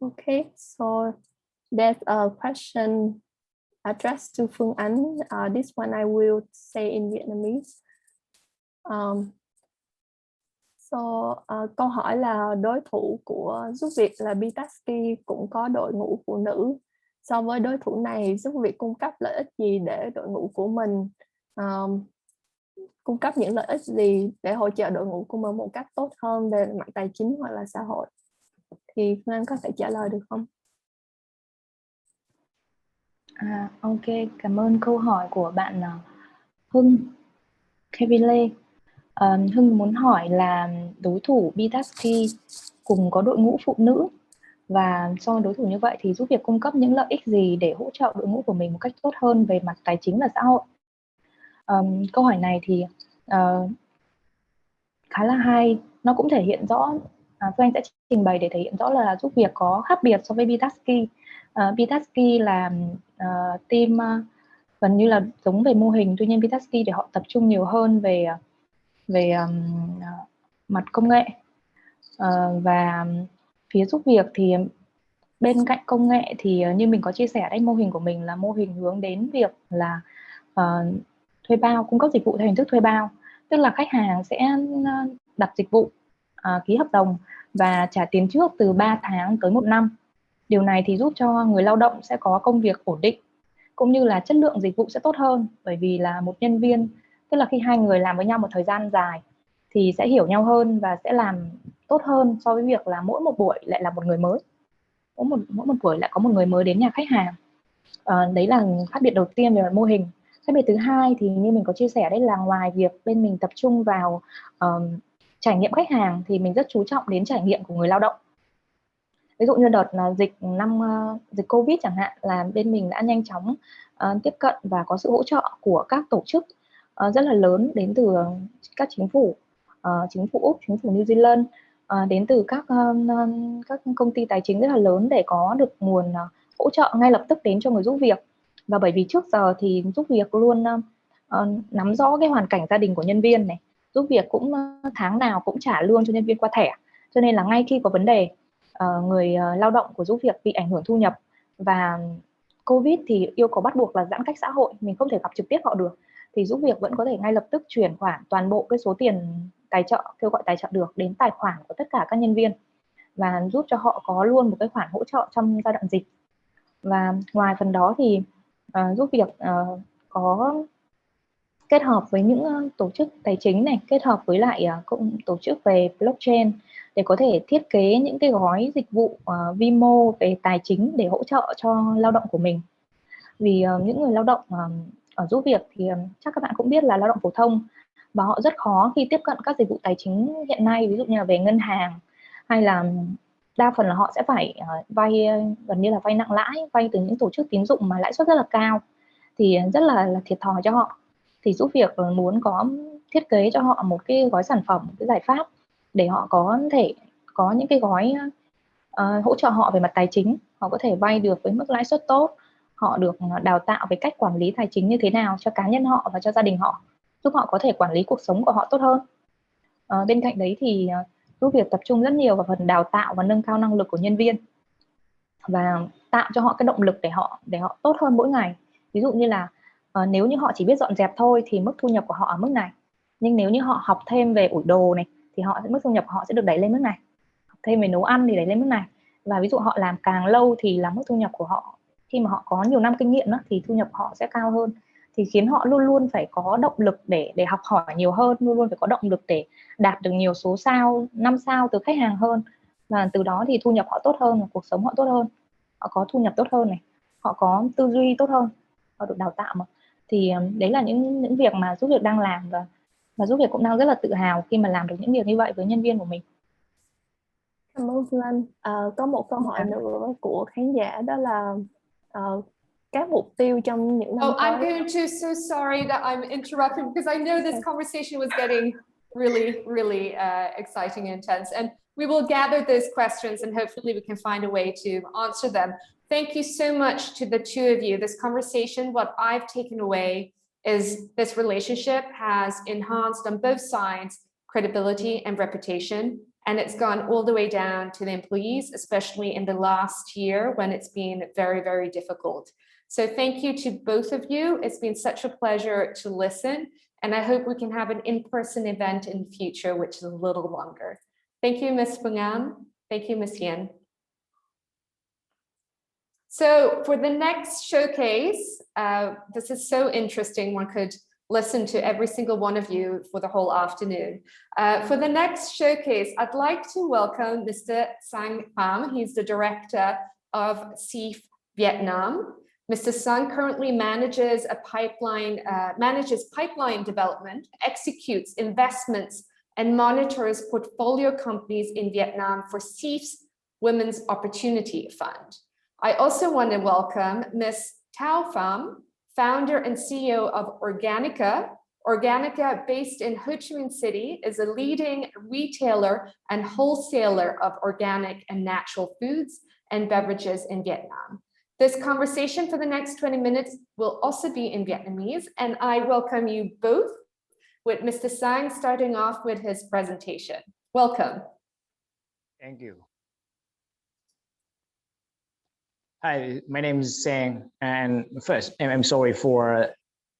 Okay, so there's a question addressed to Phương Ánh. This one I will say in Vietnamese. Câu hỏi là đối thủ của giúp việc là Bitaski cũng có đội ngũ phụ nữ. So với đối thủ này, giúp việc cung cấp lợi ích gì để đội ngũ của mình, cung cấp những lợi ích gì để hỗ trợ đội ngũ của mình một cách tốt hơn về mặt tài chính hoặc là xã hội? Thì Phương Anh có thể trả lời được không? Ok, cảm ơn câu hỏi của bạn Hưng Kevin Lê. Hưng muốn hỏi là đối thủ Bitaski cùng có đội ngũ phụ nữ, và so với đối thủ như vậy thì giúp việc cung cấp những lợi ích gì để hỗ trợ đội ngũ của mình một cách tốt hơn về mặt tài chính và xã hội. Câu hỏi này thì khá là hay. Nó cũng thể hiện rõ, Phương Anh sẽ trình bày để thể hiện rõ là giúp việc có khác biệt so với Bitaski. Bitaski là team gần như là giống về mô hình, tuy nhiên Bitaski thì họ tập trung nhiều hơn về mặt công nghệ, và phía giúp việc thì bên cạnh công nghệ thì như mình có chia sẻ đây, mô hình của mình là mô hình hướng đến việc là thuê bao, cung cấp dịch vụ theo hình thức thuê bao, tức là khách hàng sẽ đặt dịch vụ, ký hợp đồng và trả tiền trước từ 3 tháng tới 1 năm. Điều này thì giúp cho người lao động sẽ có công việc ổn định, cũng như là chất lượng dịch vụ sẽ tốt hơn, bởi vì là một nhân viên, Tức là khi hai người làm với nhau một thời gian dài thì sẽ hiểu nhau hơn và sẽ làm tốt hơn so với việc là mỗi một buổi lại là một người mới, mỗi một buổi lại có một người mới đến nhà khách hàng. Đấy là khác biệt đầu tiên về mặt mô hình. Khác biệt thứ hai thì như mình có chia sẻ đấy là ngoài việc bên mình tập trung vào trải nghiệm khách hàng thì mình rất chú trọng đến trải nghiệm của người lao động. Ví dụ như đợt dịch Covid chẳng hạn, là bên mình đã nhanh chóng tiếp cận và có sự hỗ trợ của các tổ chức rất là lớn đến từ các chính phủ Úc, chính phủ New Zealand, đến từ các công ty tài chính rất là lớn để có được nguồn hỗ trợ ngay lập tức đến cho người giúp việc. Và bởi vì trước giờ thì giúp việc luôn nắm rõ cái hoàn cảnh gia đình của nhân viên này, giúp việc cũng tháng nào cũng trả lương cho nhân viên qua thẻ, cho nên là ngay khi có vấn đề người lao động của giúp việc bị ảnh hưởng thu nhập và Covid thì yêu cầu bắt buộc là giãn cách xã hội, mình không thể gặp trực tiếp họ được, thì giúp việc vẫn có thể ngay lập tức chuyển khoản toàn bộ cái số tiền tài trợ, kêu gọi tài trợ được đến tài khoản của tất cả các nhân viên và giúp cho họ có luôn một cái khoản hỗ trợ trong giai đoạn dịch. Và ngoài phần đó thì giúp việc có kết hợp với những tổ chức tài chính này, kết hợp với lại tổ chức về blockchain để có thể thiết kế những cái gói dịch vụ vi mô về tài chính để hỗ trợ cho lao động của mình. Vì những người lao động ở giúp việc thì chắc các bạn cũng biết là lao động phổ thông và họ rất khó khi tiếp cận các dịch vụ tài chính hiện nay, ví dụ như là về ngân hàng, hay là đa phần là họ sẽ phải vay, gần như là vay nặng lãi, vay từ những tổ chức tín dụng mà lãi suất rất là cao, thì rất là thiệt thòi cho họ. Thì giúp việc muốn có thiết kế cho họ một cái gói sản phẩm, một cái giải pháp để họ có thể có những cái gói hỗ trợ họ về mặt tài chính, họ có thể vay được với mức lãi suất tốt, họ được đào tạo về cách quản lý tài chính như thế nào cho cá nhân họ và cho gia đình họ, giúp họ có thể quản lý cuộc sống của họ tốt hơn. Bên cạnh đấy thì giúp việc tập trung rất nhiều vào phần đào tạo và nâng cao năng lực của nhân viên và tạo cho họ cái động lực để họ tốt hơn mỗi ngày. Ví dụ như là nếu như họ chỉ biết dọn dẹp thôi thì mức thu nhập của họ ở mức này, nhưng nếu như họ học thêm về ủi đồ này thì mức thu nhập của họ sẽ được đẩy lên mức này, học thêm về nấu ăn thì đẩy lên mức này. Và ví dụ họ làm càng lâu thì là mức thu nhập của họ, khi mà họ có nhiều năm kinh nghiệm đó, thì thu nhập của họ sẽ cao hơn, thì khiến họ luôn luôn phải có động lực để học hỏi nhiều hơn, luôn luôn phải có động lực để đạt được nhiều số sao, 5 sao từ khách hàng hơn, và từ đó thì thu nhập họ tốt hơn, cuộc sống họ tốt hơn, họ có thu nhập tốt hơn này, họ có tư duy tốt hơn, họ được đào tạo mà. Thì đấy là những việc mà giúp việc đang làm, và giúp việc cũng đang rất là tự hào khi mà làm được những việc như vậy với nhân viên của mình. Cảm ơn Phương Anh. Có một câu hỏi nữa của khán giả, đó là các mục tiêu trong những năm tới. I'm going to, so sorry that I'm interrupting, because I know this conversation was getting really exciting and intense, and we will gather those questions and hopefully we can find a way to answer them. Thank you so much to the two of you. This conversation, what I've taken away is this relationship has enhanced on both sides credibility and reputation. And it's gone all the way down to the employees, especially in the last year when it's been very difficult. So thank you to both of you. It's been such a pleasure to listen. And I hope we can have an in-person event in the future, which is a little longer. Thank you, Ms. Bungan. Thank you, Ms. Yen. So for the next showcase, this is so interesting. One could listen to every single one of you for the whole afternoon. For the next showcase, I'd like to welcome Mr. Sang Pham. He's the director of CIF Vietnam. Mr. Sang currently manages pipeline development, executes investments, and monitors portfolio companies in Vietnam for CIF's Women's Opportunity Fund. I also want to welcome Ms. Thao Pham, founder and CEO of Organica. Organica, based in Ho Chi Minh City, is a leading retailer and wholesaler of organic and natural foods and beverages in Vietnam. This conversation for the next 20 minutes will also be in Vietnamese, and I welcome you both, with Mr. Sang starting off with his presentation. Welcome. Thank you. Hi, my name is Sang, and first, I'm sorry for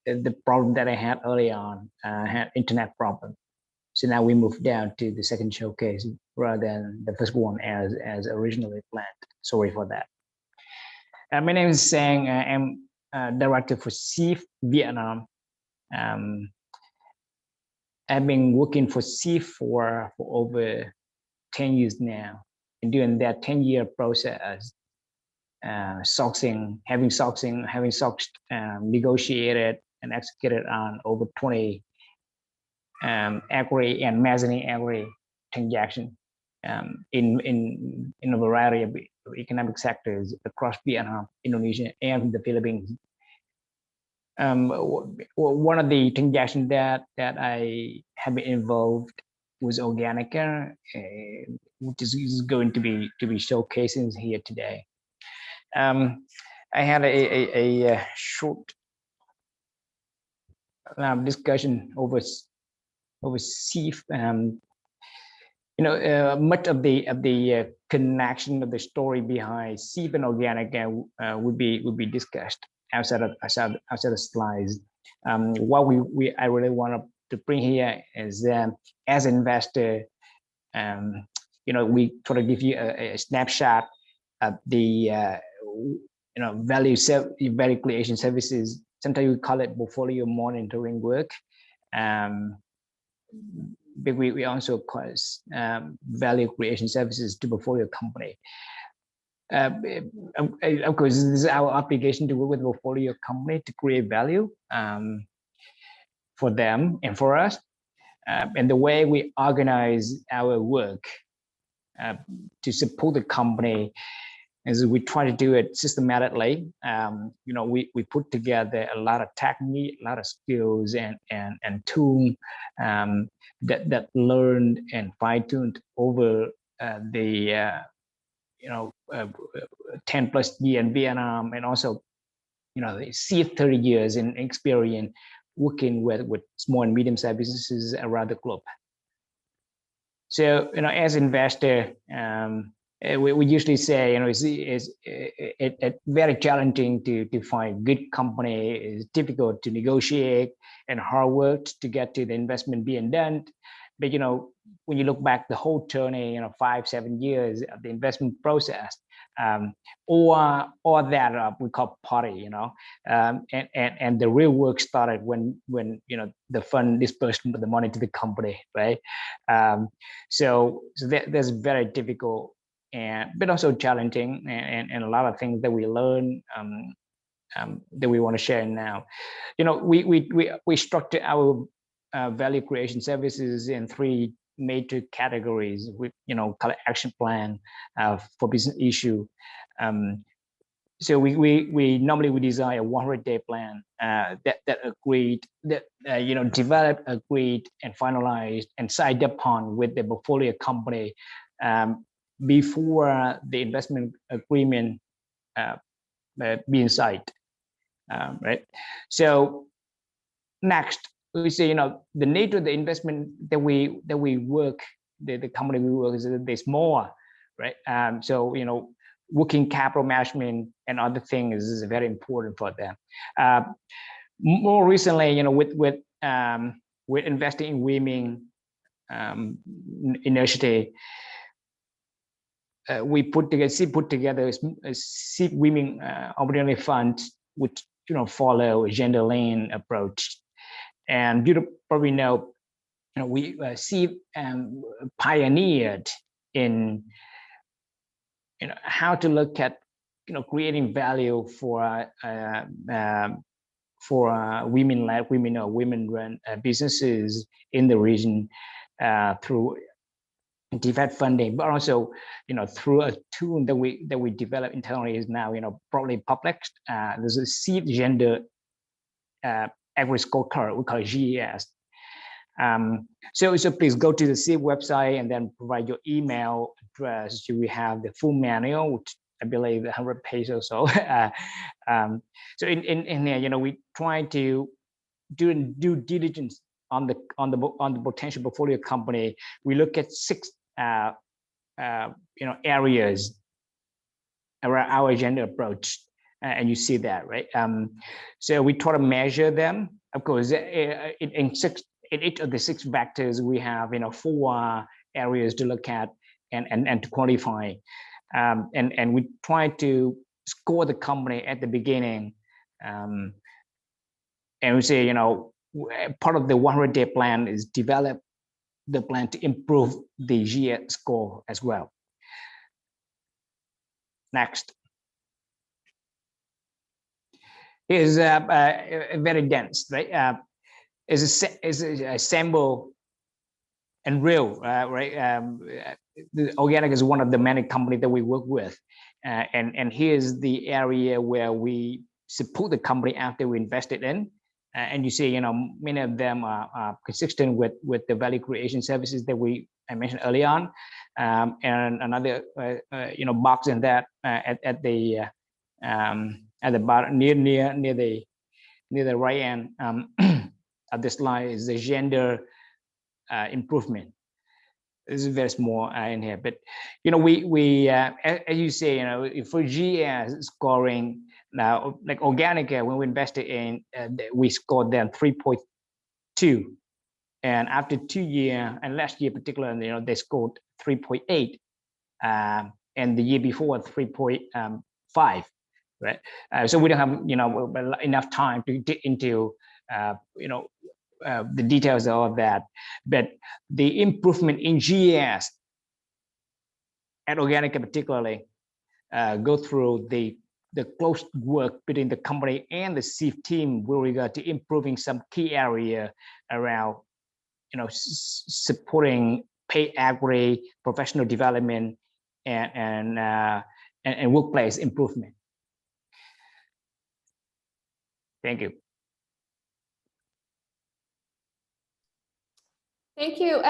the problem that I had early on. I had internet problem, so now we moved down to the second showcase rather than the first one as originally planned. Sorry for that. My name is Sang. I'm director for CIF Vietnam. I've been working for SEEF for over 10 years now. And during that 10-year process, having SOX negotiated and executed on over 20 agri and mezzanine agri transactions in a variety of economic sectors across Vietnam, Indonesia, and the Philippines. One of the transactions that I have been involved was Organica, which is going to be showcasing here today. I had a short discussion over SEEF. Much of the connection of the story behind SEEF and Organica would be discussed outside of the slides. What I really want to bring here is as an investor, we try to give you a snapshot of the value creation services. Sometimes we call it portfolio monitoring work. But we also call it value creation services to portfolio company. Of course, this is our obligation to work with portfolio company to create value for them and for us. And the way we organize our work to support the company is we try to do it systematically. We put together a lot of technique, a lot of skills and tools that learned and fine-tuned over the 10 plus years in Vietnam, and also see 30 years in experience working with small and medium-sized businesses around the globe. So as investor, we usually say it's very challenging to find good company. It's difficult to negotiate and hard work to get to the investment being done. But when you look back the whole journey, 5-7 years of the investment process, or that we call party, and the real work started when the fund dispersed the money to the company, right? So that's very difficult, but also challenging, and a lot of things that we learn that we want to share now. We structure our value creation services in 3 major categories. We call it action plan for business issue. So we normally design a 100-day plan that developed, agreed, and finalized and signed upon with the portfolio company before the investment agreement being signed, right? So next, we say the nature of the investment that we work, the company we work is more, right? So working capital management and other things is very important for them. More recently, with investing in women initiative, we put together a SEED Women Opportunity Fund, which follow a gender-lane approach. And you probably know, we SEED pioneered in how to look at creating value for women-led, women-run businesses in the region through DFAT funding, but also through a tool that we developed internally is now broadly public. There's a SEED gender agri scorecard, we call it GES. So please go to the SEED website and then provide your email address. We have the full manual, which I believe 100 pages or so. So in there, we try to do due diligence on the potential portfolio company. We look at 6 areas around our gender approach, and you see that, right? So we try to measure them. Of course, in each of the 6 vectors, we have 4 areas to look at and to quantify, and we try to score the company at the beginning, and we say part of the 100-day plan is develop the plan to improve the GS score as well. Next. Is very dense, right? Is a sample and real, right? The organic is one of the many companies that we work with, and here's the area where we support the company after we invested in, and you see, you know, many of them are consistent with the value creation services that I mentioned early on, and another you know, box in that at the bottom near the right end of the slide is the gender improvement. This is very small in here, but you know, we as you say, you know, for GS scoring now, like organic, when we invested in, we scored them 3.2, and after 2 years, and last year particularly, you know, they scored 3.8, and the year before 3.5. Right, so we don't have, you know, enough time to dig into you know, the details of all that, but the improvement in GS and organic particularly go through the close work between the company and the CIF team with regard to improving some key area around, you know, supporting pay equity, professional development, and workplace improvement. Thank you. Thank you,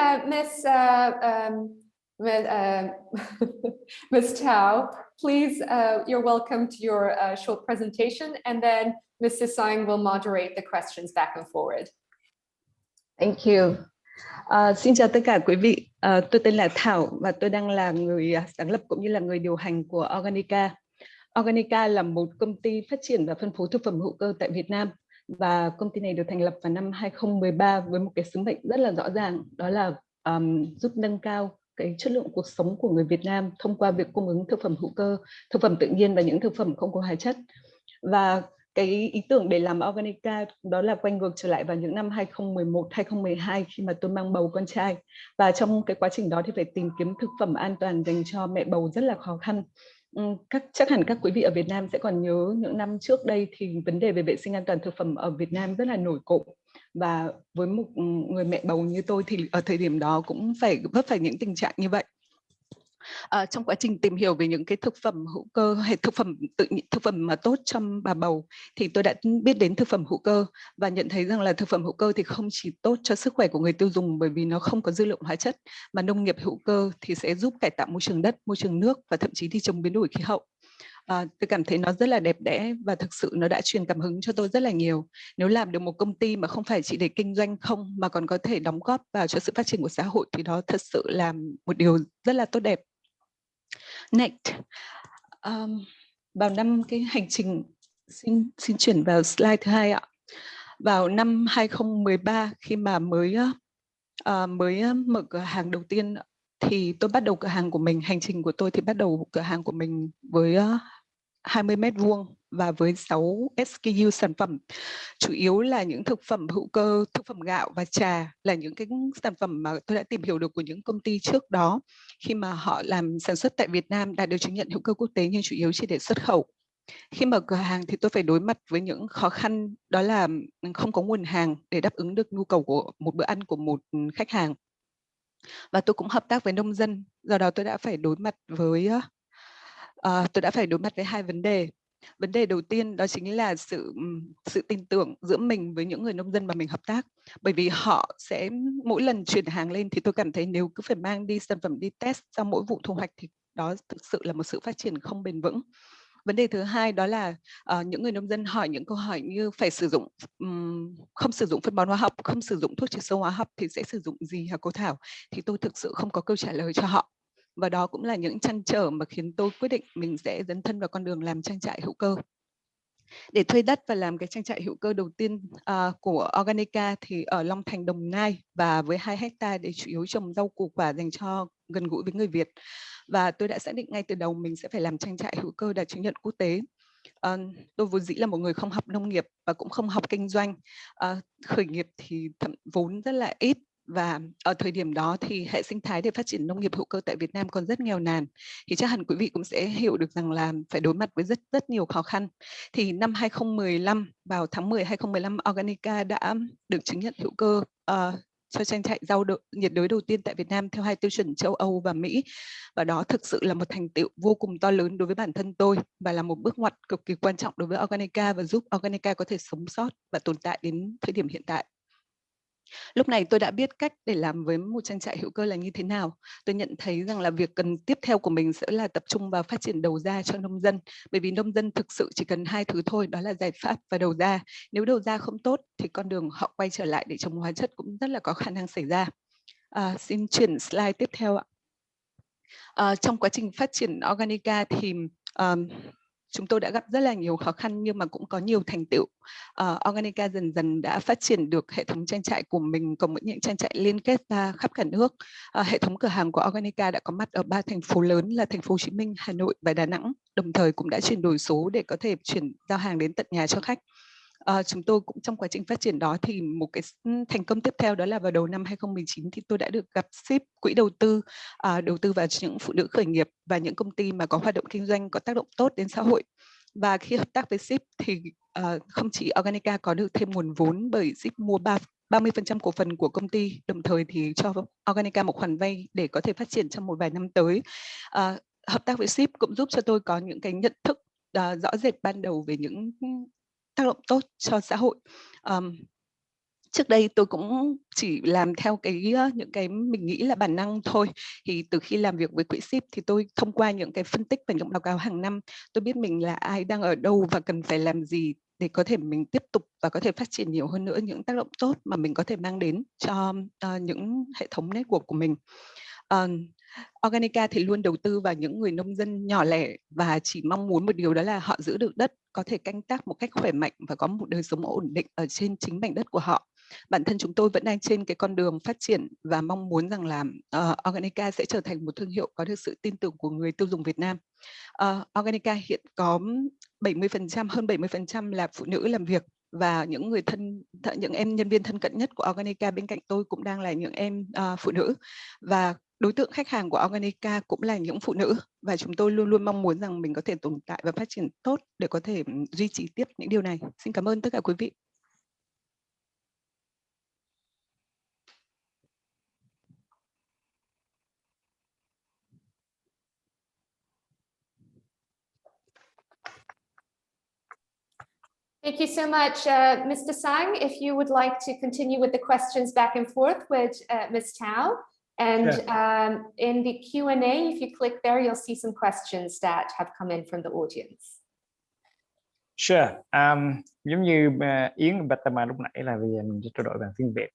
Ms. Tao. Please, you're welcome to your short presentation, and then Mr. Sang will moderate the questions back and forward. Thank you. Xin chào tất cả quý vị. Tôi tên là Thảo và tôi đang là người sáng lập cũng như là người điều hành của Organica. Organica là một công ty phát triển và phân phối thực phẩm hữu cơ tại Việt Nam, và công ty này được thành lập vào năm 2013 với một cái sứ mệnh rất là rõ ràng, đó là giúp nâng cao cái chất lượng cuộc sống của người Việt Nam thông qua việc cung ứng thực phẩm hữu cơ, thực phẩm tự nhiên và những thực phẩm không có hóa chất. Và cái ý tưởng để làm Organica đó là quay ngược trở lại vào những năm 2011, 2012 khi mà tôi mang bầu con trai. Và trong cái quá trình đó thì phải tìm kiếm thực phẩm an toàn dành cho mẹ bầu rất là khó khăn. Chắc hẳn các quý vị ở Việt Nam sẽ còn nhớ những năm trước đây thì vấn đề về vệ sinh an toàn thực phẩm ở Việt Nam rất là nổi cộm. Và với một người mẹ bầu như tôi thì ở thời điểm đó cũng phải vấp phải những tình trạng như vậy. Trong quá trình tìm hiểu về những cái thực phẩm hữu cơ hay thực phẩm mà tốt cho bà bầu thì tôi đã biết đến thực phẩm hữu cơ và nhận thấy rằng là thực phẩm hữu cơ thì không chỉ tốt cho sức khỏe của người tiêu dùng bởi vì nó không có dư lượng hóa chất, mà nông nghiệp hữu cơ thì sẽ giúp cải tạo môi trường đất, môi trường nước và thậm chí đi chống biến đổi khí hậu. Tôi cảm thấy nó rất là đẹp đẽ và thực sự nó đã truyền cảm hứng cho tôi rất là nhiều. Nếu làm được một công ty mà không phải chỉ để kinh doanh không mà còn có thể đóng góp vào cho sự phát triển của xã hội thì đó thật sự là một điều rất là tốt đẹp. Next, vào năm cái hành trình xin chuyển vào slide thứ 2 ạ. Vào năm 2013 khi mà mới mở cửa hàng đầu tiên thì tôi bắt đầu cửa hàng của mình, hành trình của tôi thì bắt đầu cửa hàng của mình với 20 m² và với 6 SKU sản phẩm. Chủ yếu là những thực phẩm hữu cơ, thực phẩm gạo và trà là những cái sản phẩm mà tôi đã tìm hiểu được của những công ty trước đó khi mà họ làm sản xuất tại Việt Nam đạt được chứng nhận hữu cơ quốc tế nhưng chủ yếu chỉ để xuất khẩu. Khi mở cửa hàng thì tôi phải đối mặt với những khó khăn, đó là không có nguồn hàng để đáp ứng được nhu cầu của một bữa ăn của một khách hàng. Và tôi cũng hợp tác với nông dân, do đó tôi đã phải đối mặt với hai vấn đề. Vấn đề đầu tiên đó chính là sự tin tưởng giữa mình với những người nông dân mà mình hợp tác. Bởi vì họ sẽ mỗi lần chuyển hàng lên thì tôi cảm thấy nếu cứ phải mang đi sản phẩm đi test sau mỗi vụ thu hoạch thì đó thực sự là một sự phát triển không bền vững. Vấn đề thứ hai đó là những người nông dân hỏi những câu hỏi như phải sử dụng không sử dụng phân bón hóa học, không sử dụng thuốc trừ sâu hóa học thì sẽ sử dụng gì hả cô Thảo? Thì tôi thực sự không có câu trả lời cho họ. Và đó cũng là những trăn trở mà khiến tôi quyết định mình sẽ dấn thân vào con đường làm trang trại hữu cơ. Để thuê đất và làm cái trang trại hữu cơ đầu tiên của Organica thì ở Long Thành, Đồng Nai và với 2 hectare để chủ yếu trồng rau củ quả dành cho gần gũi với người Việt. Và tôi đã xác định ngay từ đầu mình sẽ phải làm trang trại hữu cơ đạt chứng nhận quốc tế. Tôi vốn dĩ là một người không học nông nghiệp và cũng không học kinh doanh. Khởi nghiệp thì vốn rất là ít, và ở thời điểm đó thì hệ sinh thái để phát triển nông nghiệp hữu cơ tại Việt Nam còn rất nghèo nàn. Thì chắc hẳn quý vị cũng sẽ hiểu được rằng là phải đối mặt với rất nhiều khó khăn. Thì năm 2015, vào tháng 10 2015, Organica đã được chứng nhận hữu cơ cho trang trại rau nhiệt đới đầu tiên tại Việt Nam theo 2 tiêu chuẩn châu Âu và Mỹ. Và đó thực sự là một thành tựu vô cùng to lớn đối với bản thân tôi, và là một bước ngoặt cực kỳ quan trọng đối với Organica và giúp Organica có thể sống sót và tồn tại đến thời điểm hiện tại. Lúc này tôi đã biết cách để làm với một trang trại hữu cơ là như thế nào. Tôi nhận thấy rằng là việc cần tiếp theo của mình sẽ là tập trung vào phát triển đầu ra cho nông dân. Bởi vì nông dân thực sự chỉ cần 2 thứ thôi, đó là giải pháp và đầu ra. Nếu đầu ra không tốt thì con đường họ quay trở lại để trồng hóa chất cũng rất là có khả năng xảy ra. Xin chuyển slide tiếp theo ạ. Trong quá trình phát triển Organica thì chúng tôi đã gặp rất là nhiều khó khăn nhưng mà cũng có nhiều thành tựu. Organica dần dần đã phát triển được hệ thống trang trại của mình, cùng với những trang trại liên kết ra khắp cả nước. Hệ thống cửa hàng của Organica đã có mặt ở 3 thành phố lớn là thành phố Hồ Chí Minh, Hà Nội và Đà Nẵng. Đồng thời cũng đã chuyển đổi số để có thể chuyển giao hàng đến tận nhà cho khách. Chúng tôi cũng trong quá trình phát triển đó thì một cái thành công tiếp theo đó là vào đầu năm 2019 thì tôi đã được gặp ship quỹ đầu tư vào những phụ nữ khởi nghiệp và những công ty mà có hoạt động kinh doanh có tác động tốt đến xã hội. Và khi hợp tác với ship thì không chỉ Organica có được thêm nguồn vốn bởi ship mua 30% cổ phần của công ty, đồng thời thì cho Organica một khoản vay để có thể phát triển trong một vài năm tới. Hợp tác với ship cũng giúp cho tôi có những cái nhận thức rõ rệt ban đầu về những tác động tốt cho xã hội. Trước đây tôi cũng chỉ làm theo những cái mình nghĩ là bản năng thôi. Thì từ khi làm việc với quỹ ship thì tôi thông qua những cái phân tích và những báo cáo hàng năm, tôi biết mình là ai, đang ở đâu và cần phải làm gì để có thể mình tiếp tục và có thể phát triển nhiều hơn nữa những tác động tốt mà mình có thể mang đến cho những hệ thống network của mình. Organica thì luôn đầu tư vào những người nông dân nhỏ lẻ và chỉ mong muốn một điều, đó là họ giữ được đất, có thể canh tác một cách khỏe mạnh và có một đời sống ổn định ở trên chính mảnh đất của họ. Bản thân chúng tôi vẫn đang trên cái con đường phát triển và mong muốn rằng là Organica sẽ trở thành một thương hiệu có được sự tin tưởng của người tiêu dùng Việt Nam. Organica hiện có 70%, hơn 70% là phụ nữ làm việc, và những em nhân viên thân cận nhất của Organica bên cạnh tôi cũng đang là những em phụ nữ, và đối tượng khách hàng của Organica cũng là những phụ nữ, và chúng tôi luôn luôn mong muốn rằng mình có thể tồn tại và phát triển tốt để có thể duy trì tiếp những điều này. Xin cảm ơn tất cả quý vị. Thank you so much, Mr. Sang. If you would like to continue with the questions back and forth with Ms. Tao. And sure. In the Q&A, if you click there, you'll see some questions that have come in from the audience. Sure. Giống như Yến bạch tama lúc nãy là bây giờ mình sẽ trao đổi bằng tiếng Việt.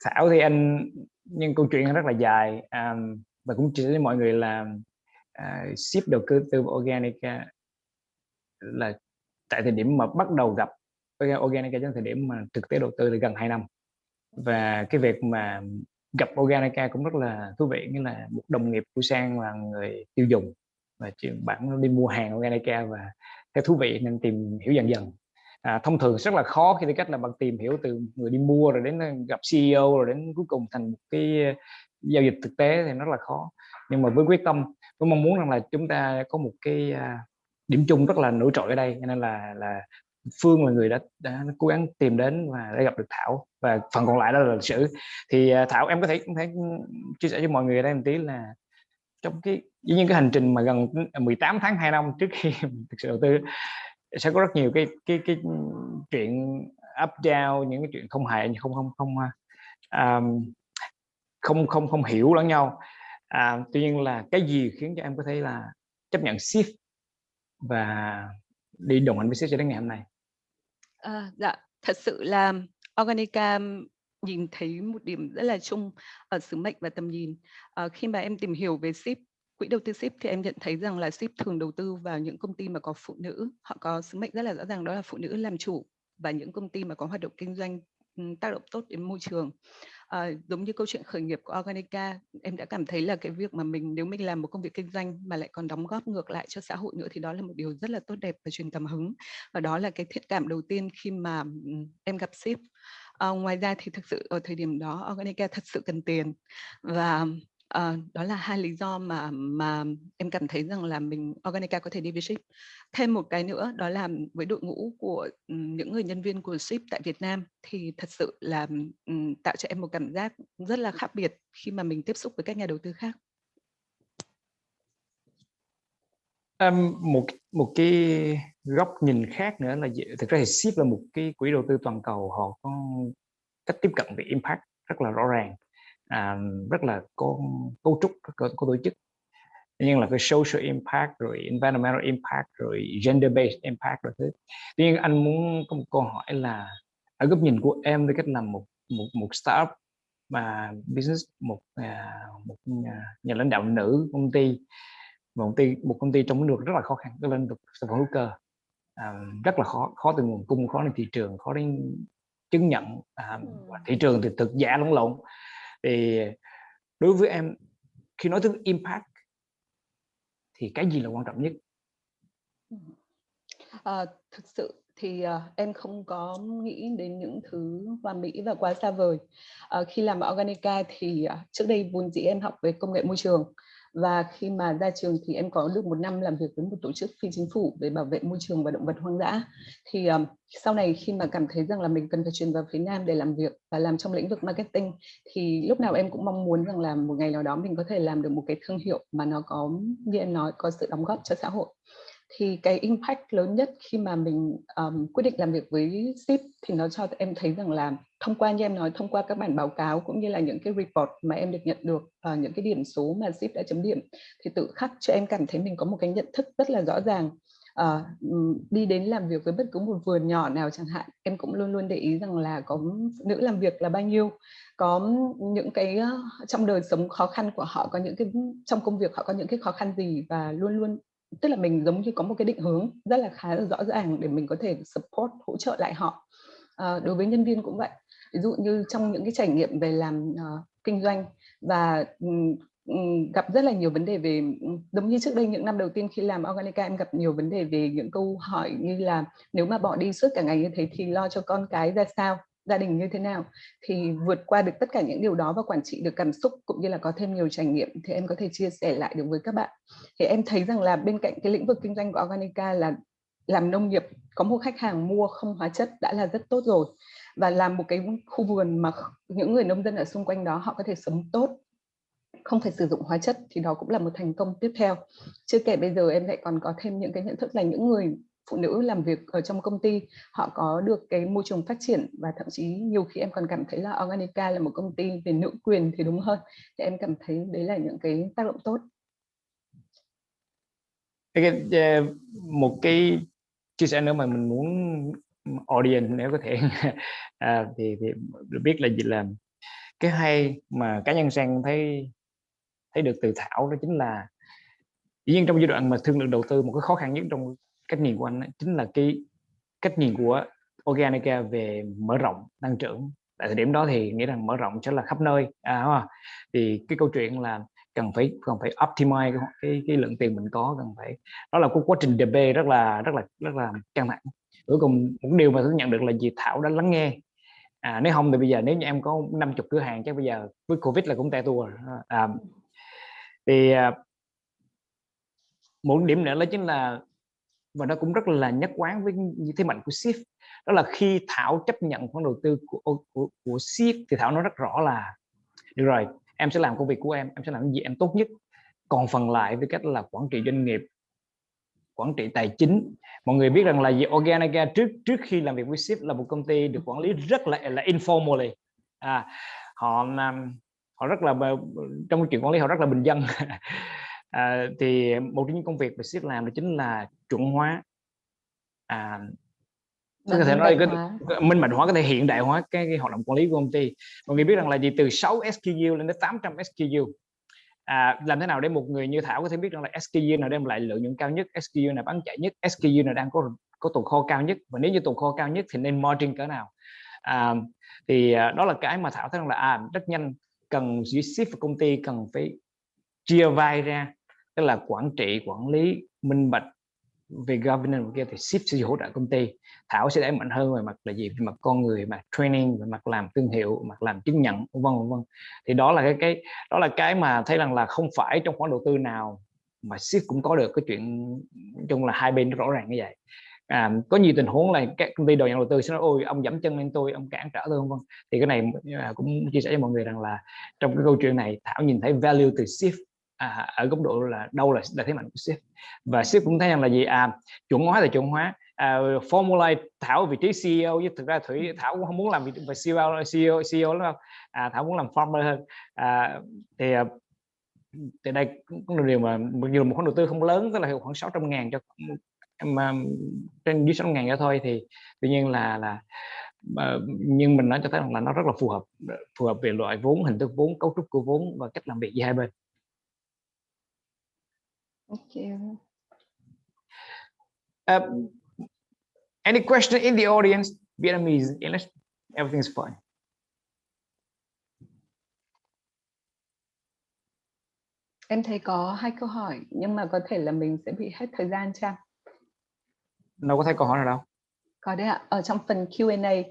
Thảo thì nhưng câu chuyện rất là dài, và cũng chỉ với mọi người là ship đầu tư Organica là tại thời điểm mà bắt đầu gặp Organica, trong thời điểm mà thực tế đầu tư là gần 2 năm, và cái việc mà gặp Organica cũng rất là thú vị, như là một đồng nghiệp của Sang là người tiêu dùng và bạn đi mua hàng Organica và thấy thú vị nên tìm hiểu dần dần. Thông thường rất là khó khi tư cách là bạn tìm hiểu từ người đi mua rồi đến gặp CEO rồi đến cuối cùng thành một cái giao dịch thực tế thì nó rất là khó. Nhưng mà với quyết tâm, tôi mong muốn rằng là chúng ta có một cái điểm chung rất là nổi trội ở đây, cho nên là Phương là người đã cố gắng tìm đến và đã gặp được Thảo, và phần còn lại đó là lịch sử. Thì Thảo, em có thể chia sẻ cho mọi người ở đây một tí là trong cái hành trình mà gần 18 tháng 2 năm trước khi thực sự đầu tư sẽ có rất nhiều cái chuyện up down, những cái chuyện không hề không hiểu lẫn nhau. Tuy nhiên là cái gì khiến cho em có thể là chấp nhận shift và đi đồng hành với shift cho đến ngày hôm nay? Dạ, thật sự là Organica nhìn thấy một điểm rất là chung ở sứ mệnh và tầm nhìn. Khi mà em tìm hiểu về ship, quỹ đầu tư ship, thì em nhận thấy rằng là ship thường đầu tư vào những công ty mà có phụ nữ. Họ có sứ mệnh rất là rõ ràng, đó là phụ nữ làm chủ, và những công ty mà có hoạt động kinh doanh tác động tốt đến môi trường. Giống như câu chuyện khởi nghiệp của Organica, em đã cảm thấy là cái việc mà nếu mình làm một công việc kinh doanh mà lại còn đóng góp ngược lại cho xã hội nữa thì đó là một điều rất là tốt đẹp và truyền cảm hứng. Và đó là cái thiện cảm đầu tiên khi mà em gặp sếp. Ngoài ra thì thực sự ở thời điểm đó Organica thật sự cần tiền, và đó là hai lý do mà em cảm thấy rằng là Organica có thể đi với ship. Thêm một cái nữa đó là với đội ngũ của những người nhân viên của ship tại Việt Nam thì thật sự là tạo cho em một cảm giác rất là khác biệt khi mà mình tiếp xúc với các nhà đầu tư khác. Một cái góc nhìn khác nữa là thực ra thì ship là một cái quỹ đầu tư toàn cầu, họ có cách tiếp cận về impact rất là rõ ràng, rất là có cấu trúc, có tổ chức, nhưng là cái social impact rồi environmental impact rồi gender based impact rồi thứ. Tuy nhiên anh muốn có một câu hỏi là ở góc nhìn của em với cách làm một startup mà business, một nhà lãnh đạo nữ công ty, một công ty trong lĩnh vực rất là khó khăn, cái lĩnh vực sản phẩm hữu cơ, rất là khó từ nguồn cung, khó đến thị trường, khó đến chứng nhận, thị trường thì thực giả lẫn lộn. Thì đối với em, khi nói tới impact thì cái gì là quan trọng nhất? Thực sự thì em không có nghĩ đến những thứ hoàn mỹ và quá xa vời. Khi làm ở Organica thì trước đây vốn dĩ em học về công nghệ môi trường, và khi mà ra trường thì em có được 1 năm làm việc với một tổ chức phi chính phủ về bảo vệ môi trường và động vật hoang dã. Thì sau này khi mà cảm thấy rằng là mình cần phải chuyển vào phía Nam để làm việc và làm trong lĩnh vực marketing, thì lúc nào em cũng mong muốn rằng là một ngày nào đó mình có thể làm được một cái thương hiệu mà nó có, như em nói, có sự đóng góp cho xã hội. Thì cái impact lớn nhất khi mà mình quyết định làm việc với ship thì nó cho em thấy rằng là thông qua, như em nói, thông qua các bản báo cáo cũng như là những cái report mà em được nhận được, những cái điểm số mà ship đã chấm điểm, thì tự khắc cho em cảm thấy mình có một cái nhận thức rất là rõ ràng. Đi đến làm việc với bất cứ một vườn nhỏ nào chẳng hạn, em cũng luôn luôn để ý rằng là có phụ nữ làm việc là bao nhiêu, có những cái trong đời sống khó khăn của họ, có những cái trong công việc họ có những cái khó khăn gì, và luôn luôn, tức là mình giống như có một cái định hướng rất là khá là rõ ràng để mình có thể support, hỗ trợ lại họ. Đối với nhân viên cũng vậy, ví dụ như trong những cái trải nghiệm về làm kinh doanh và gặp rất là nhiều vấn đề về, giống như trước đây những năm đầu tiên khi làm Organica, em gặp nhiều vấn đề về những câu hỏi như là nếu mà bỏ đi suốt cả ngày như thế thì lo cho con cái ra sao, gia đình như thế nào. Thì vượt qua được tất cả những điều đó và quản trị được cảm xúc cũng như là có thêm nhiều trải nghiệm thì em có thể chia sẻ lại được với các bạn. Thì em thấy rằng là bên cạnh cái lĩnh vực kinh doanh của Organica là làm nông nghiệp, có một khách hàng mua không hóa chất đã là rất tốt rồi, và làm một cái khu vườn mà những người nông dân ở xung quanh đó họ có thể sống tốt, không phải sử dụng hóa chất, thì đó cũng là một thành công tiếp theo. Chưa kể bây giờ em lại còn có thêm những cái nhận thức là những người phụ nữ làm việc ở trong công ty họ có được cái môi trường phát triển, và thậm chí nhiều khi em còn cảm thấy là Organica là một công ty về nữ quyền thì đúng hơn. Thì em cảm thấy đấy là những cái tác động tốt. Một cái chia sẻ nữa mà mình muốn audience nếu có thể thì biết là gì, là cái hay mà cá nhân Sang thấy được từ Thảo, đó chính là dĩ nhiên trong giai đoạn mà thương lượng đầu tư, một cái khó khăn nhất trong cách nhìn của anh ấy, chính là cái cách nhìn của Organica về mở rộng tăng trưởng. Tại thời điểm đó thì nghĩ rằng mở rộng sẽ là khắp nơi, thì cái câu chuyện là cần phải optimize cái lượng tiền mình có, cần phải, đó là một quá trình debate rất là căng thẳng. Cuối cùng một điều mà tôi nhận được là chị Thảo đã lắng nghe. Nếu không thì bây giờ nếu như em có 50 cửa hàng chắc bây giờ với Covid là cũng te tua rồi. Thì một điểm nữa đó chính là, và nó cũng rất là nhất quán với thế mạnh của ship, đó là khi Thảo chấp nhận khoản đầu tư của ship thì Thảo nói rất rõ là được rồi, em sẽ làm công việc của em sẽ làm cái gì em tốt nhất, còn phần lại với cách là quản trị doanh nghiệp, quản trị tài chính. Mọi người biết rằng là Organica trước khi làm việc với ship là một công ty được quản lý rất là informally. Họ rất là, trong chuyện quản lý họ rất là bình dân. Thì một trong những công việc mà ship làm đó chính là chuẩn hóa, có thể nói minh bạch hóa, có thể hiện đại hóa cái hoạt động quản lý của công ty. Mọi người biết rằng là gì, từ 6 SKU lên đến 800 SKU. Làm thế nào để một người như Thảo có thể biết rằng là SKU nào đem lại lợi nhuận cao nhất, SKU nào bán chạy nhất, SKU nào đang có tồn kho cao nhất, và nếu như tồn kho cao nhất thì nên margin cỡ nào. Thì đó là cái mà Thảo thấy rằng là rất nhanh, cần giữa ship và công ty cần phải chia vai ra, tức là quản trị, quản lý, minh bạch về governance kia thì ship sẽ hỗ trợ công ty. Thảo sẽ đẩy mạnh hơn về mặt là gì, về mặt con người, về mặt training, về mặt làm thương hiệu, mặt làm chứng nhận, vân vân. Thì đó là cái mà thấy rằng là không phải trong khoản đầu tư nào mà ship cũng có được cái chuyện chung là hai bên nó rõ ràng như vậy. Có nhiều tình huống là các công ty đầu nhận đầu tư sẽ nói ôi ông dẫm chân lên tôi, ông cản trở tôi, vân vân. Thì cái này cũng chia sẻ với mọi người rằng là trong cái câu chuyện này Thảo nhìn thấy value từ ship ở góc độ là đâu là thế mạnh của ship, và ship cũng thấy rằng là gì, chuẩn hóa là chuẩn hóa, formula Thảo vị trí CEO, chứ thực ra Thảo cũng không muốn làm vị trí CEO lắm đâu, Thảo muốn làm farmer hơn. Thì đây cũng là điều mà dù một khoản đầu tư không lớn, tức là khoảng 600.000 cho trên dưới 600.000 cho thôi, thì tuy nhiên là nhưng mình nói cho thấy là nó rất là phù hợp về loại vốn, hình thức vốn, cấu trúc của vốn và cách làm việc giữa hai bên. Thank you. Any question in the audience? Vietnamese, English, everything's fine. Em thấy có 2 câu hỏi nhưng mà có thể là mình sẽ bị hết thời gian chăng? Đâu có thấy câu hỏi nào đâu. Có đấy ạ, ở trong phần Q&A.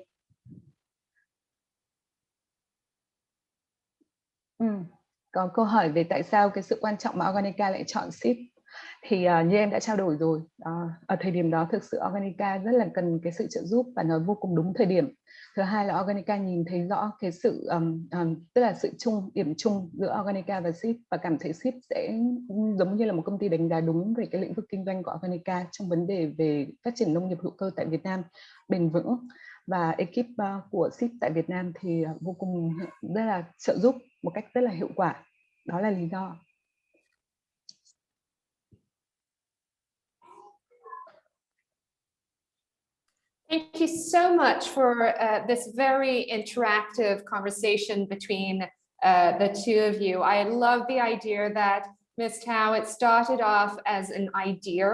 Có câu hỏi về tại sao cái sự quan trọng mà Organica lại chọn ship. Thì như em đã trao đổi rồi, ở thời điểm đó thực sự Organica rất là cần cái sự trợ giúp và nó vô cùng đúng thời điểm. Thứ hai là Organica nhìn thấy rõ cái sự tức là sự điểm chung giữa Organica và ship, và cảm thấy ship sẽ giống như là một công ty đánh giá đúng về cái lĩnh vực kinh doanh của Organica trong vấn đề về phát triển nông nghiệp hữu cơ tại Việt Nam bền vững, và ekip của ship tại Việt Nam thì vô cùng rất là trợ giúp một cách rất là hiệu quả. Đó là lý do. Thank you so much for this very interactive conversation between the two of you. I love the idea that, Ms. Tao, it started off as an idea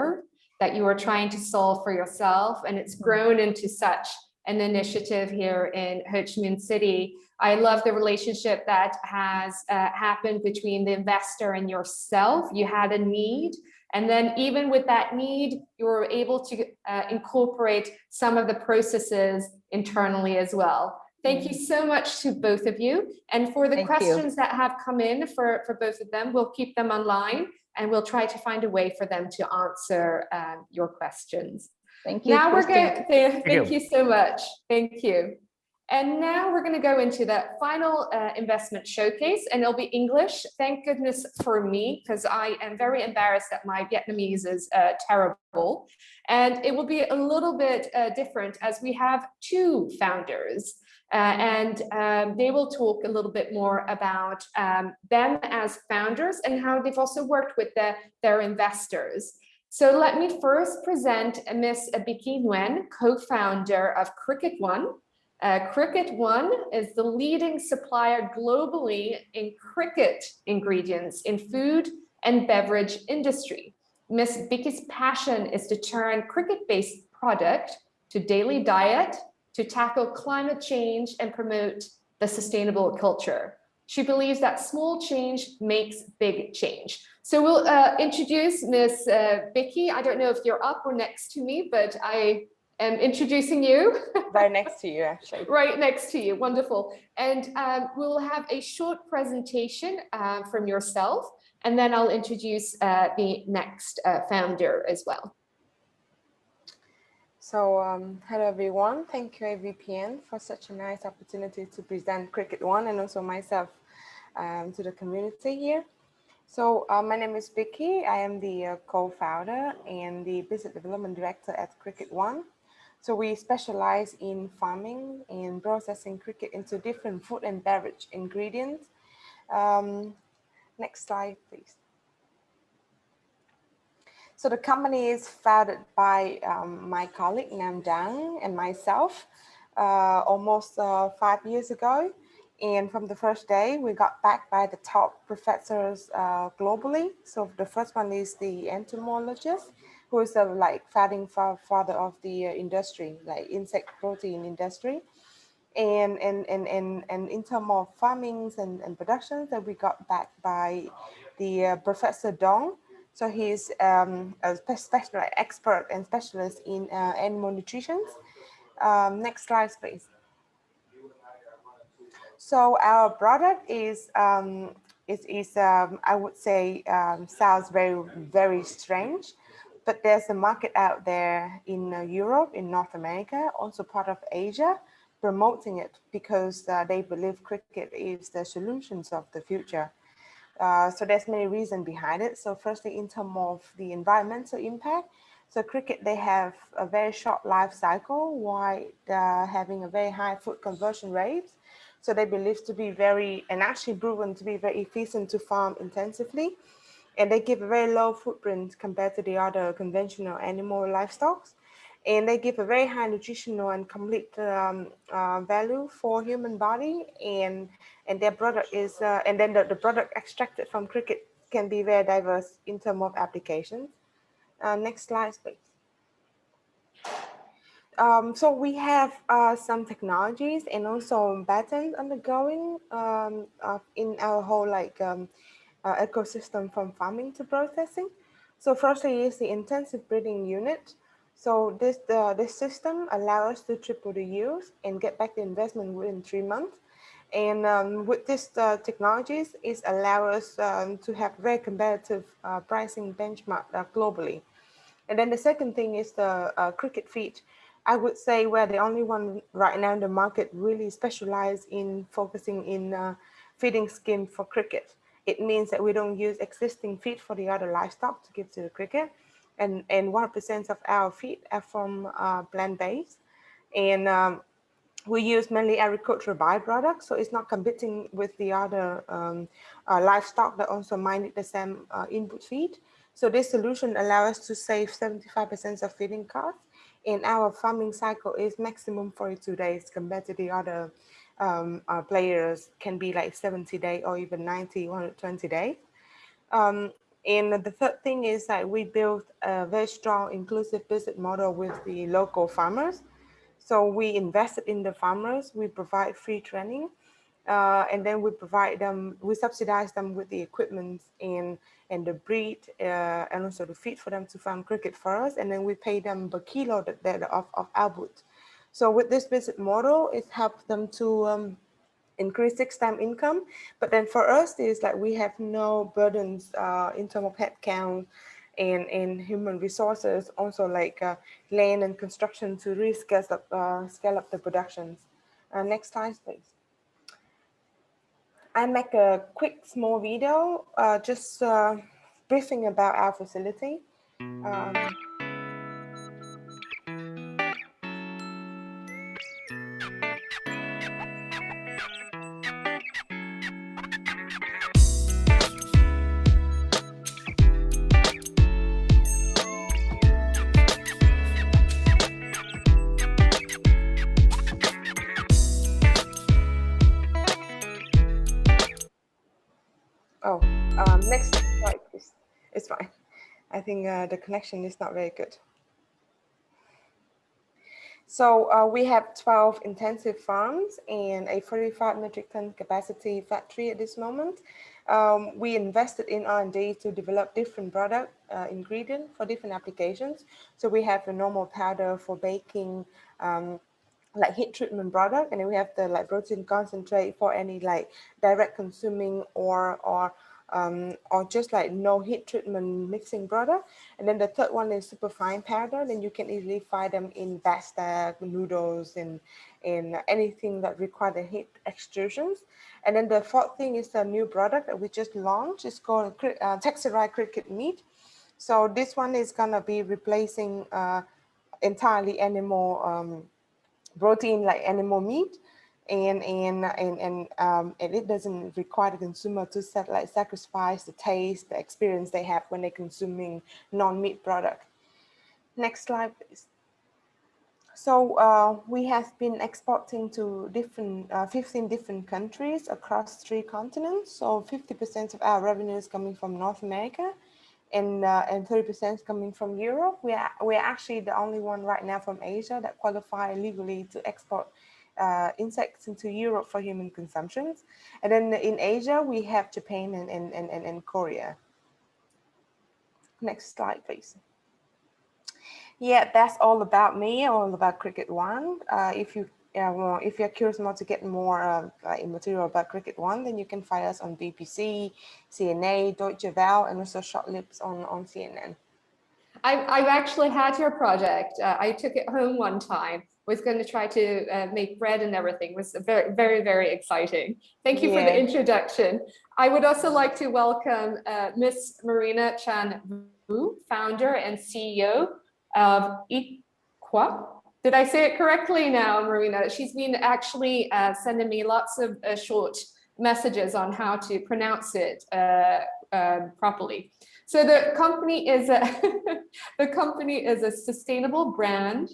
that you were trying to solve for yourself, and it's grown into such an initiative here in Ho Chi Minh City. I love the relationship that has happened between the investor and yourself. You had a need, and then even with that need, you were able to incorporate some of the processes internally as well. Thank you so much to both of you. And for the questions that have come in for both of them, we'll keep them online and we'll try to find a way for them to answer your questions. Thank you. Now we're going to, thank you so much. Thank you. And now we're going to go into the final investment showcase, and it'll be English. Thank goodness for me, because I am very embarrassed that my Vietnamese is terrible. And it will be a little bit different as we have two founders. And they will talk a little bit more about them as founders and how they've also worked with their investors. So let me first present Ms. Bicky Nguyen, co-founder of Cricket One. Cricket One is the leading supplier globally in cricket ingredients in food and beverage industry. Ms. Bicky's passion is to turn cricket-based product to daily diet, to tackle climate change and promote the sustainable culture. She believes that small change makes big change. So we'll introduce Ms. Bicky. I don't know if you're up or next to me, but I am introducing you. Right next to you, actually. Right next to you, wonderful. And we'll have a short presentation from yourself, and then I'll introduce the next founder as well. So, hello everyone. Thank you AVPN for such a nice opportunity to present Cricket One and also myself to the community here. So my name is Vicky. I am the co-founder and the business development director at Cricket One. So we specialize in farming and processing cricket into different food and beverage ingredients. Next slide, please. So the company is founded by my colleague Nam Dang and myself almost 5 years ago. And from the first day, we got backed by the top professors globally. So the first one is the entomologist, who is like founding father of the industry, like insect protein industry. And in terms of farmings and productions, that we got backed by the Professor Dong. So he's a special expert and specialist in animal nutrition. Next slide, please. So our product is I would say sounds very strange, but there's a market out there in Europe, in North America, also part of Asia, promoting it because they believe cricket is the solutions of the future. So there's many reasons behind it. So firstly, in terms of the environmental impact, so cricket, they have a very short life cycle while having a very high food conversion rate. So they believe to be very, and actually proven to be very efficient to farm intensively. And they give a very low footprint compared to the other conventional animal livestock. And they give a very high nutritional and complete value for human body. And their product is, and then the product extracted from cricket can be very diverse in terms of applications. Next slide, please. So we have some technologies and also patents undergoing in our whole ecosystem from farming to processing. So firstly is the intensive breeding unit. So this system allows us to triple the yields and get back the investment within 3 months. And with this technologies, it allows us to have very competitive pricing benchmark globally. And then the second thing is the cricket feed. I would say we're the only one right now in the market really specialized in focusing in feeding scheme for cricket. It means that we don't use existing feed for the other livestock to give to the cricket. And 1% of our feed are from plant-based. And we use mainly agricultural byproducts, so it's not competing with the other livestock that also might need the same input feed. So this solution allows us to save 75% of feeding costs, and our farming cycle is maximum 42 days compared to the other players can be like 70 days or even 90, 120 days. And the third thing is that we built a very strong inclusive business model with the local farmers. So we invested in the farmers, we provide free training, and then we provide them, we subsidize them with the equipment and the breed and also the feed for them to farm cricket for us. And then we pay them per kilo of output. So with this business model, it helps them to increase 6-time income. But then for us, it's like we have no burdens in terms of headcount and human resources, also like land and construction to really scale up the productions. Next slide, please. I make a quick small video just briefing about our facility. Next slide, please. It's fine. I think the connection is not very good. So we have 12 intensive farms and a 45 metric ton capacity factory at this moment. We invested in R&D to develop different product ingredients for different applications. So we have the normal powder for baking, like heat treatment product, and then we have the like protein concentrate for any like direct consuming or just like no heat treatment mixing product. And then the third one is super fine powder. Then you can easily find them in pasta, noodles, and anything that require the heat extrusions. And then the fourth thing is a new product that we just launched. It's called texturized cricket meat. So this one is gonna be replacing entirely animal protein, like animal meat. And it doesn't require the consumer to sacrifice the taste, the experience they have when they're consuming non-meat product. Next slide, please. So we have been exporting to 15 different countries across 3 continents. So 50% of our revenue is coming from North America, and 30% is coming from Europe. We're actually the only one right now from Asia that qualify legally to export insects into Europe for human consumption. And then in Asia, we have Japan and Korea. Next slide, please. Yeah, that's all about me, all about Cricket One. If you're curious more to get more material about Cricket One, then you can find us on BBC, CNA, Deutsche Welle, and also short clips on CNN. I've actually had your project. I took it home one time. Was going to try to make bread and everything. It was very, very, very exciting. Thank you for the introduction. I would also like to welcome Miss Marina Chan Vu, founder and CEO of Equa. Did I say it correctly now, Marina? She's been actually sending me lots of short messages on how to pronounce it properly. So the company is a sustainable brand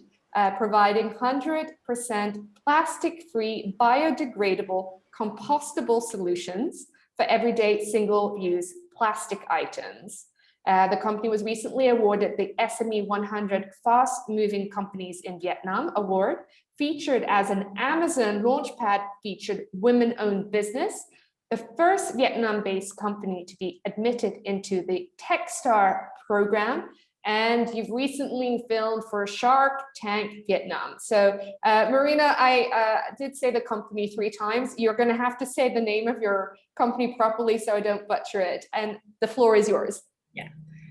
providing 100% plastic-free, biodegradable, compostable solutions for everyday single-use plastic items. The company was recently awarded the SME 100 Fast Moving Companies in Vietnam award, featured as an Amazon Launchpad featured women-owned business, the first Vietnam-based company to be admitted into the Techstar program, and you've recently filmed for Shark Tank Vietnam. So Marina, I did say the company 3 times. You're going to have to say the name of your company properly so I don't butcher it, and the floor is yours. Yeah,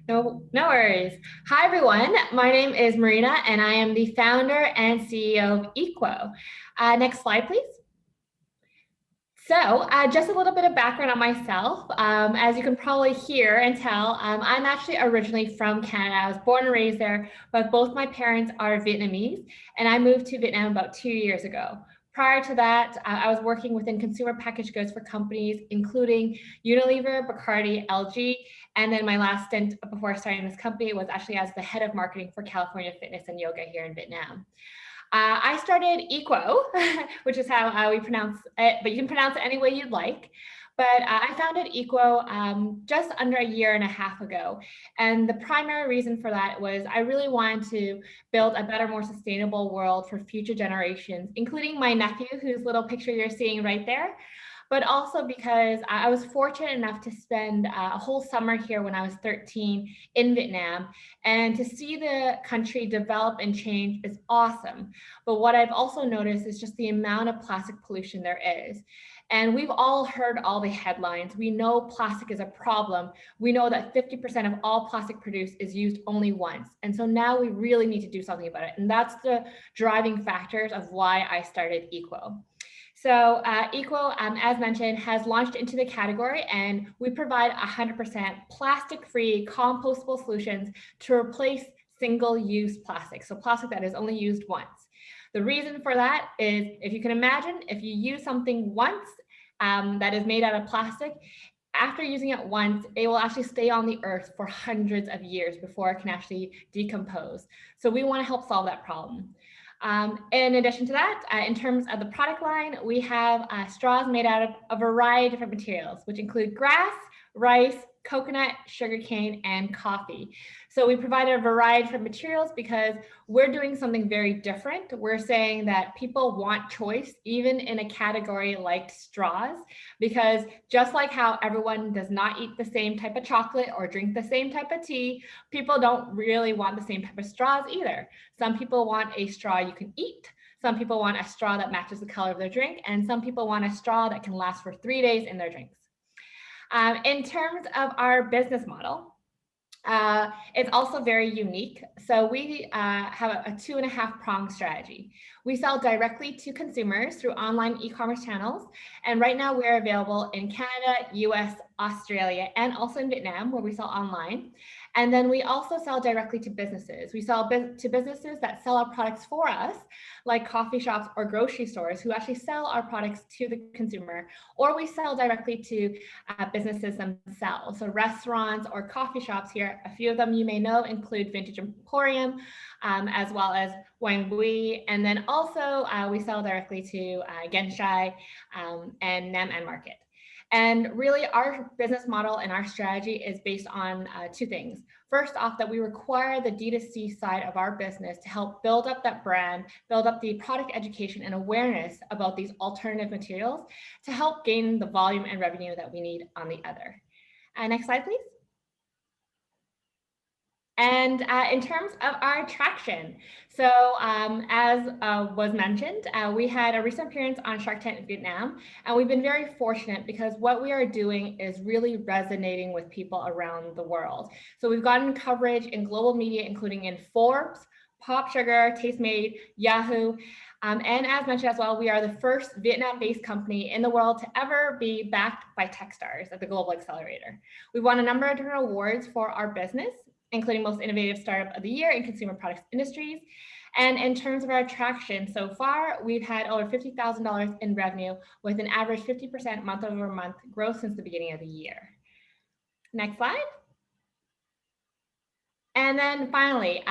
no worries. Hi, everyone. My name is Marina, and I am the founder and CEO of Equa. Next slide, please. So just a little bit of background on myself. As you can probably hear and tell, I'm actually originally from Canada. I was born and raised there, but both my parents are Vietnamese, and I moved to Vietnam about 2 years ago. Prior to that, I was working within consumer packaged goods for companies, including Unilever, Bacardi, LG, and then my last stint before starting this company was actually as the head of marketing for California Fitness and Yoga here in Vietnam. I started Equa, which is how we pronounce it, but you can pronounce it any way you'd like. But I founded Equa just under a year and a half ago. And the primary reason for that was I really wanted to build a better, more sustainable world for future generations, including my nephew, whose little picture you're seeing right there. But also because I was fortunate enough to spend a whole summer here when I was 13 in Vietnam, and to see the country develop and change is awesome. But what I've also noticed is just the amount of plastic pollution there is. And we've all heard all the headlines. We know plastic is a problem. We know that 50% of all plastic produced is used only once. And so now we really need to do something about it. And that's the driving factors of why I started Equa. So Equa, as mentioned, has launched into the category, and we provide 100% plastic-free compostable solutions to replace single-use plastic. So plastic that is only used once. The reason for that is, if you can imagine, if you use something once that is made out of plastic, after using it once, it will actually stay on the earth for hundreds of years before it can actually decompose. So we want to help solve that problem. In addition to that, in terms of the product line, we have straws made out of a variety of different materials, which include grass, rice, coconut, sugarcane, and coffee. So we provided a variety of different materials because we're doing something very different. We're saying that people want choice, even in a category like straws, because just like how everyone does not eat the same type of chocolate or drink the same type of tea, people don't really want the same type of straws either. Some people want a straw you can eat. Some people want a straw that matches the color of their drink, and some people want a straw that can last for 3 days in their drinks. In terms of our business model, it's also very unique. So we have a 2.5-pronged strategy. We sell directly to consumers through online e-commerce channels. And right now we're available in Canada, US, Australia, and also in Vietnam, where we sell online. And then we also sell directly to businesses. We sell to businesses that sell our products for us, like coffee shops or grocery stores who actually sell our products to the consumer, or we sell directly to businesses themselves. So restaurants or coffee shops here, a few of them you may know include Vintage Emporium, as well as Wang Bui. And then also we sell directly to Genshai and Nam and Market. And really our business model and our strategy is based on 2 things. First off, that we require the D2C side of our business to help build up that brand, build up the product education and awareness about these alternative materials to help gain the volume and revenue that we need on the other. Next slide, please. And in terms of our traction, so as was mentioned, we had a recent appearance on Shark Tank Vietnam, and we've been very fortunate because what we are doing is really resonating with people around the world. So we've gotten coverage in global media, including in Forbes, Pop Sugar, Tastemade, Yahoo, and as mentioned as well, we are the first Vietnam-based company in the world to ever be backed by Techstars at the Global Accelerator. We won a number of different awards for our business, including Most Innovative Startup of the Year in Consumer Products Industries. And in terms of our traction so far, we've had over $50,000 in revenue with an average 50% month-over-month growth since the beginning of the year. Next slide. And then finally,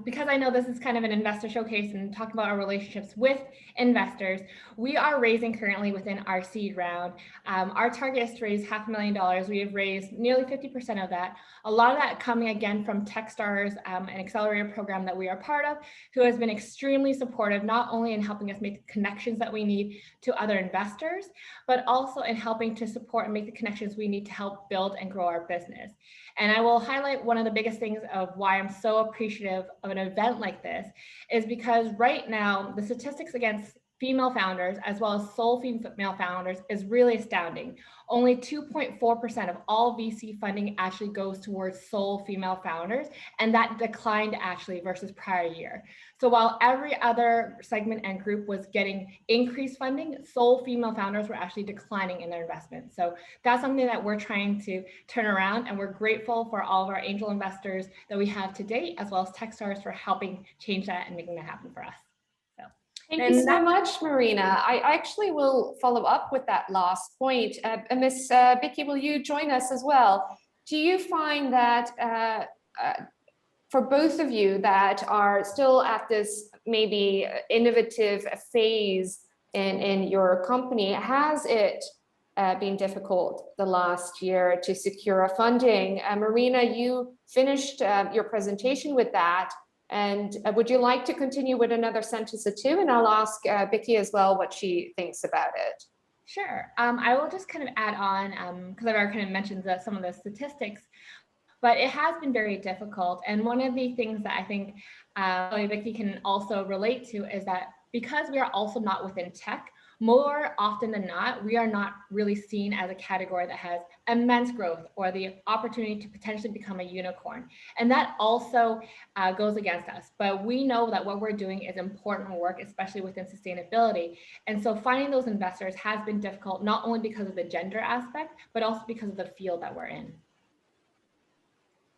because I know this is kind of an investor showcase and talking about our relationships with investors, we are raising currently within our seed round. Our target is to raise $500,000. We have raised nearly 50% of that. A lot of that coming again from Techstars, an accelerator program that we are part of, who has been extremely supportive, not only in helping us make the connections that we need to other investors, but also in helping to support and make the connections we need to help build and grow our business. And I will highlight one of the biggest things of why I'm so appreciative of an event like this is because right now, the statistics against female founders as well as sole female founders is really astounding. Only 2.4% of all VC funding actually goes towards sole female founders, and that declined actually versus prior year. So while every other segment and group was getting increased funding, sole female founders were actually declining in their investment. So that's something that we're trying to turn around, and we're grateful for all of our angel investors that we have to date, as well as Techstars for helping change that and making that happen for us. Thank you so much, Marina. I actually will follow up with that last point. Miss Vicky, will you join us as well? Do you find that for both of you that are still at this maybe innovative phase in your company, has it been difficult the last year to secure funding? Marina, you finished your presentation with that. And would you like to continue with another sentence or two? And I'll ask Vicky as well what she thinks about it. Sure. I will just kind of add on, because I've already kind of mentioned some of the statistics, but it has been very difficult. And one of the things that I think Vicky can also relate to is that because we are also not within tech, more often than not, we are not really seen as a category that has immense growth or the opportunity to potentially become a unicorn. And that also goes against us. But we know that what we're doing is important work, especially within sustainability. And so finding those investors has been difficult, not only because of the gender aspect, but also because of the field that we're in.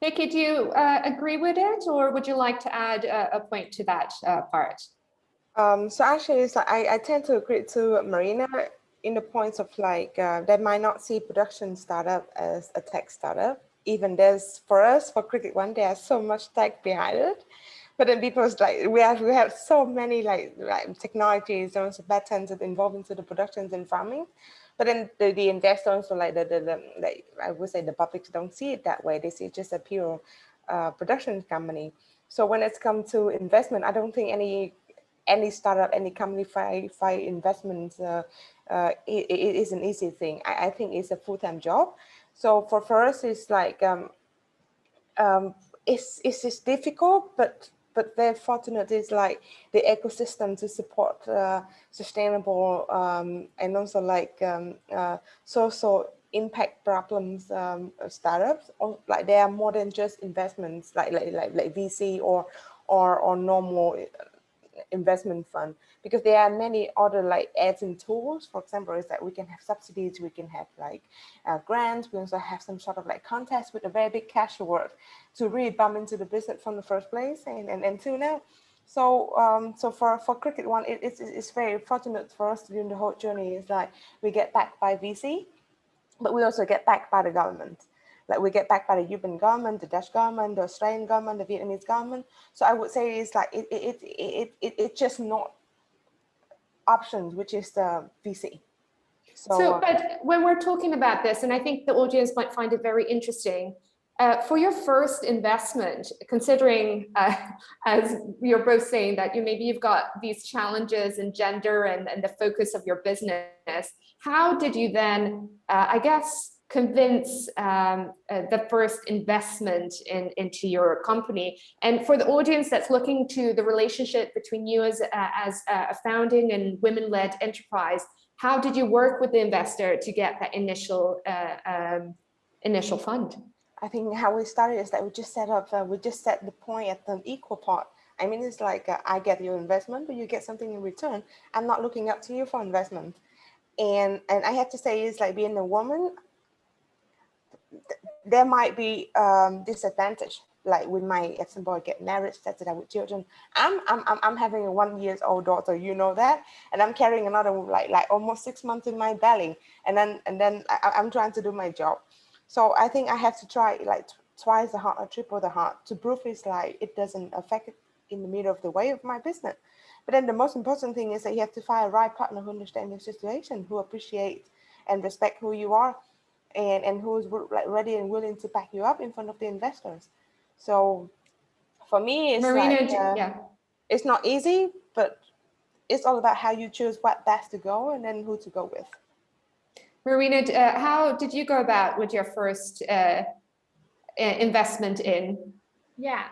Vicky, do you agree with it, or would you like to add a point to that part? So actually, it's like I tend to agree to Marina in the points of like they might not see production startup as a tech startup. Even there's for us for Cricket One, there's so much tech behind it. But then people's like we have so many like technologies and also patents involved into the productions and farming. But then the investors, so like like I would say the public don't see it that way. They see it just a pure production company. So when it's come to investment, I don't think any startup, any company find investments it is an easy thing. I think it's a full-time job. So for us, it's like it's difficult, but very fortunate is like the ecosystem to support sustainable and also like social impact problems startups. Or like they are more than just investments like VC or normal investment fund, because there are many other like ads and tools. For example, is that we can have subsidies, we can have like grants, we also have some sort of like contest with a very big cash reward to really bump into the business from the first place and until now. So so for Cricket One, it's very fortunate for us during the whole journey is like we get backed by VC, but we also get backed by the government. Like we get backed by the European government, the Dutch government, the Australian government, the Vietnamese government. So I would say it's like it's just not options, which is the VC. So but when we're talking about this, and I think the audience might find it very interesting, For your first investment, considering as you're both saying that maybe you've got these challenges in gender and the focus of your business, how did you then, I guess, convince the first investment into your company? And for the audience that's looking to the relationship between you as a founding and women-led enterprise, how did you work with the investor to get that initial fund? I think how we started is that we just set the point at the equal part. I mean, it's like I get your investment, but you get something in return. I'm not looking up to you for investment. And I have to say, it's like being a woman, there might be disadvantage. Like with my ex-boy get married, settled down with children. I'm having a 1-year-old daughter, you know that, and I'm carrying another like almost 6 months in my belly, and then I'm trying to do my job. So I think I have to try like twice the hard or triple the hard to prove it's like it doesn't affect it in the middle of the way of my business. But then the most important thing is that you have to find a right partner who understands your situation, who appreciates and respect who you are, and who is like ready and willing to back you up in front of the investors. So for me, it's Marina, like it's not easy, but it's all about how you choose what best to go and then who to go with. Marina, how did you go about with your first investment in? Yeah,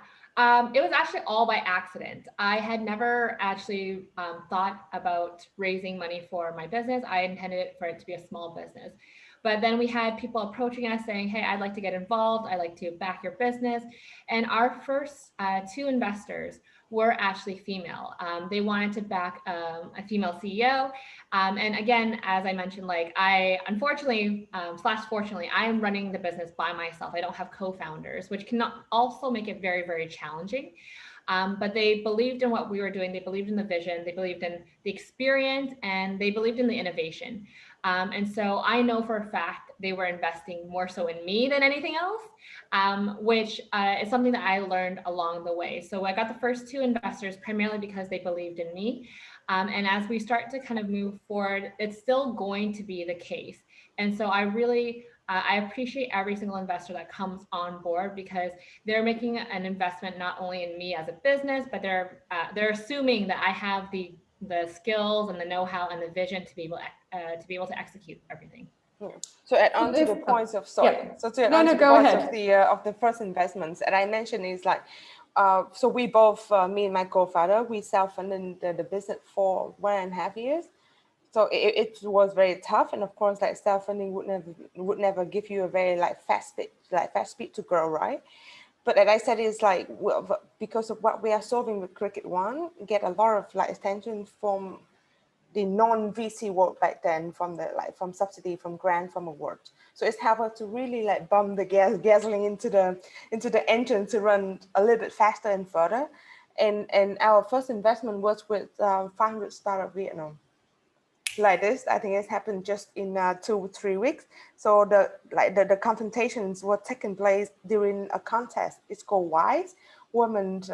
it was actually all by accident. I had never actually thought about raising money for my business. I intended for it to be a small business. But then we had people approaching us saying, hey, I'd like to get involved. I'd like to back your business. And our first 2 investors were actually female. They wanted to back a female CEO. And again, as I mentioned, like I unfortunately, / fortunately, I am running the business by myself. I don't have co-founders, which can also make it very, very challenging. But they believed in what we were doing. They believed in the vision. They believed in the experience, and they believed in the innovation. And so I know for a fact they were investing more so in me than anything else, which is something that I learned along the way. So I got the first 2 investors primarily because they believed in me. And as we start to kind of move forward, it's still going to be the case. And so I really, I appreciate every single investor that comes on board, because they're making an investment not only in me as a business, but they're assuming that I have the skills and the know-how and the vision to be able to execute everything. Yeah. So add on to the points of of the first investments, and I mentioned is like, so we both, me and my co-founder, we self-funded the business for 1.5 years. So it was very tough, and of course, like self-funding would never give you a very fast speed to grow, right? But as I said, it's like because of what we are solving with Cricket One, get a lot of attention from the non-VC world back then, from subsidy, from grant, from award. So it's helped us to really bump the gasoline into the engine to run a little bit faster and further. And our first investment was with 500 Startup Vietnam. Like this, I think it's happened just in 2 or 3 weeks. So the confrontations were taking place during a contest. It's called WISE, Women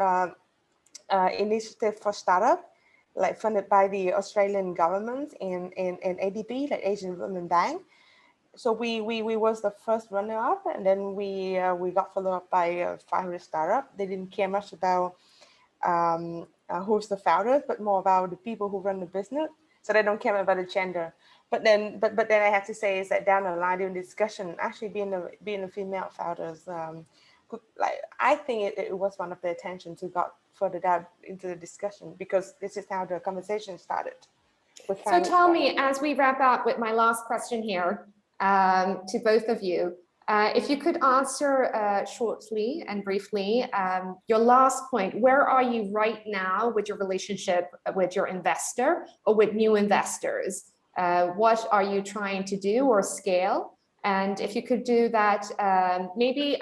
Initiative for Startup, funded by the Australian government and ADB, Asian Development Bank. So we was the first runner up, and then we got followed up by 500 Startup. They didn't care much about who's the founders, but more about the people who run the business. So they don't care about the gender. But then I have to say is that down the line during the discussion, actually being a female founders, I think it was one of the attentions who got further down into the discussion, because this is how the conversation started. So tell me, as we wrap up with my last question here, to both of you, if you could answer shortly and briefly, your last point, where are you right now with your relationship with your investor or with new investors? What are you trying to do or scale? And if you could do that, maybe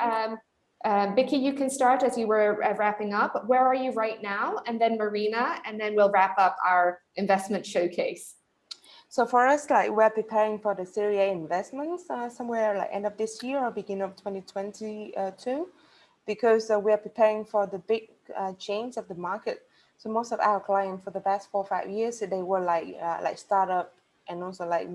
Vicky, you can start as you were wrapping up. Where are you right now? And then Marina, and then we'll wrap up our investment showcase. So for us, we're preparing for the Series A investments somewhere end of this year or beginning of 2022, because we are preparing for the big change of the market. So most of our clients for the past 4 or 5 years, they were startup and also like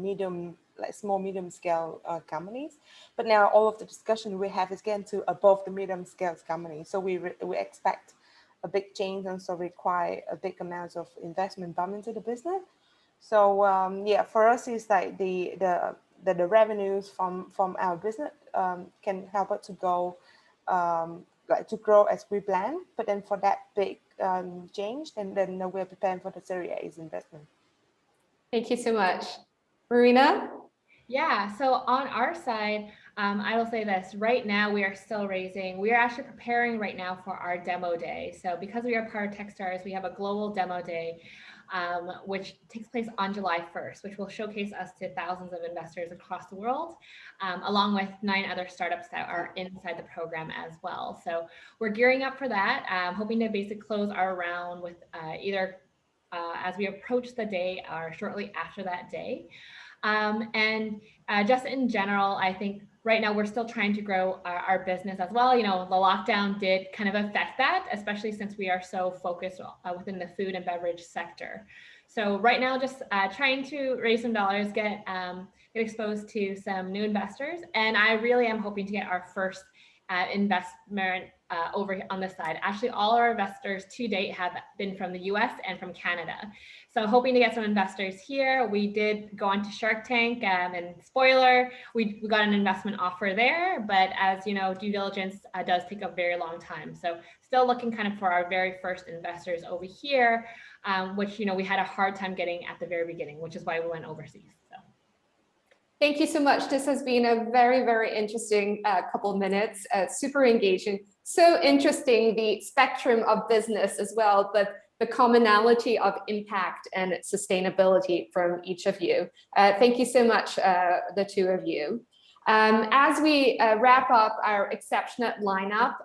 small medium scale companies. But now all of the discussion we have is getting to above the medium scale companies. So we expect a big change and so require a big amount of investment bump into the business. So yeah, for us it's like the revenues from our business can help us to go to grow as we plan. But then for that big change, then we're preparing for the Series A investment. Thank you so much. Marina? Yeah, so on our side, I will say this, right now we are still raising, we are actually preparing right now for our demo day. So because we are part of Techstars, we have a global demo day, which takes place on July 1st, which will showcase us to thousands of investors across the world, along with 9 other startups that are inside the program as well. So we're gearing up for that, hoping to basically close our round with either as we approach the day or shortly after that day. And just in general, I think right now we're still trying to grow our business as well. You know, the lockdown did kind of affect that, especially since we are so focused within the food and beverage sector. So right now, just trying to raise some dollars, get exposed to some new investors. And I really am hoping to get our first investment over on this side. Actually, all our investors to date have been from the US and from Canada. So hoping to get some investors here. We did go on to Shark Tank and spoiler, we got an investment offer there, but as you know, due diligence does take a very long time. So still looking kind of for our very first investors over here, which, you know, we had a hard time getting at the very beginning, which is why we went overseas. So. Thank you so much. This has been a very, very interesting couple of minutes, super engaging. So interesting, the spectrum of business as well, but the commonality of impact and sustainability from each of you. Thank you so much, the two of you. As we wrap up our exceptional lineup,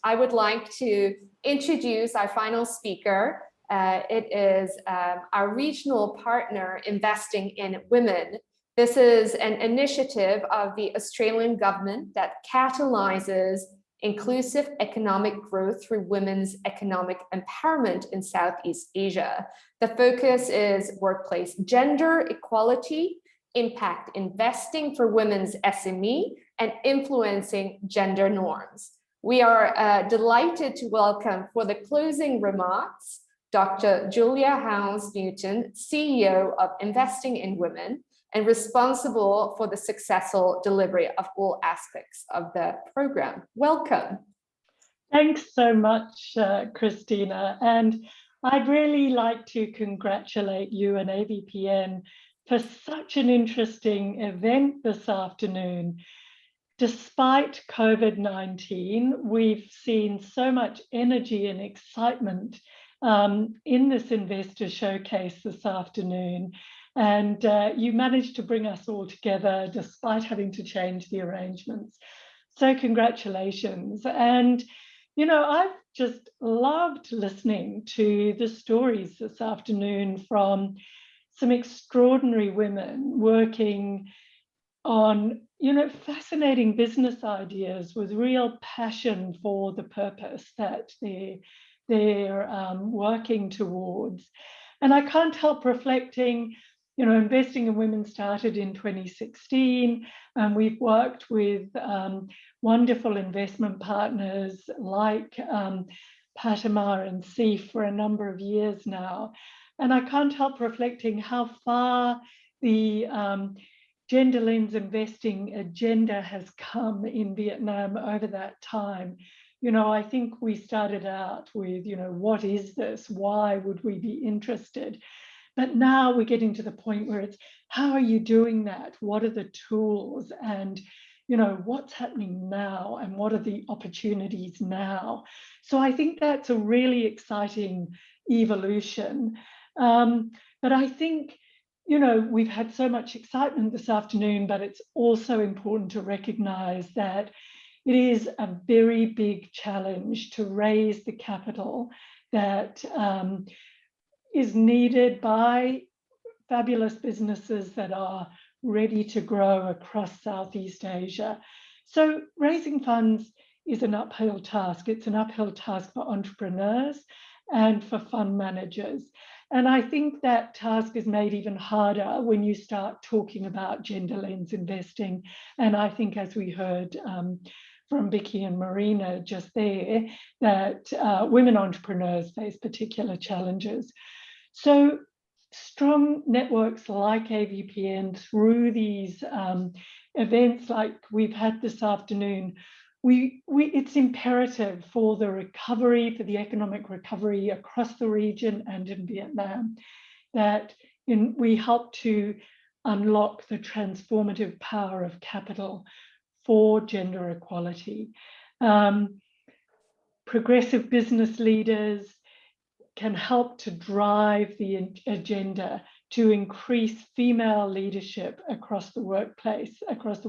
I would like to introduce our final speaker. It is our regional partner investing in women. This is an initiative of the Australian government that catalyzes inclusive economic growth through women's economic empowerment in Southeast Asia. The focus is workplace gender equality, impact investing for women's SME, and influencing gender norms. We are delighted to welcome for the closing remarks, Dr. Julia Howes-Newton, CEO of Investing in Women, and responsible for the successful delivery of all aspects of the program. Welcome. Thanks so much, Christina. And I'd really like to congratulate you and AVPN for such an interesting event this afternoon. Despite COVID-19, we've seen so much energy and excitement in this investor showcase this afternoon. And you managed to bring us all together despite having to change the arrangements. So congratulations. And, you know, I've just loved listening to the stories this afternoon from some extraordinary women working on, you know, fascinating business ideas with real passion for the purpose that they're working towards. And I can't help reflecting, you know, Investing in Women started in 2016, and we've worked with wonderful investment partners like Patamar and SEEF for a number of years now. And I can't help reflecting how far the gender lens investing agenda has come in Vietnam over that time. You know, I think we started out with, you know, what is this? Why would we be interested? But now we're getting to the point where it's, how are you doing that? What are the tools? And, you know, what's happening now? And what are the opportunities now? So I think that's a really exciting evolution. But I think, you know, we've had so much excitement this afternoon, but it's also important to recognize that it is a very big challenge to raise the capital that is needed by fabulous businesses that are ready to grow across Southeast Asia. So raising funds is an uphill task. It's an uphill task for entrepreneurs and for fund managers. And I think that task is made even harder when you start talking about gender lens investing. And I think, as we heard from Vicky and Marina just there, that women entrepreneurs face particular challenges. So strong networks like AVPN, through these events like we've had this afternoon, it's imperative for the recovery, for the economic recovery across the region and in Vietnam, that we help to unlock the transformative power of capital for gender equality. Progressive business leaders can help to drive the agenda to increase female leadership across the workplace, across the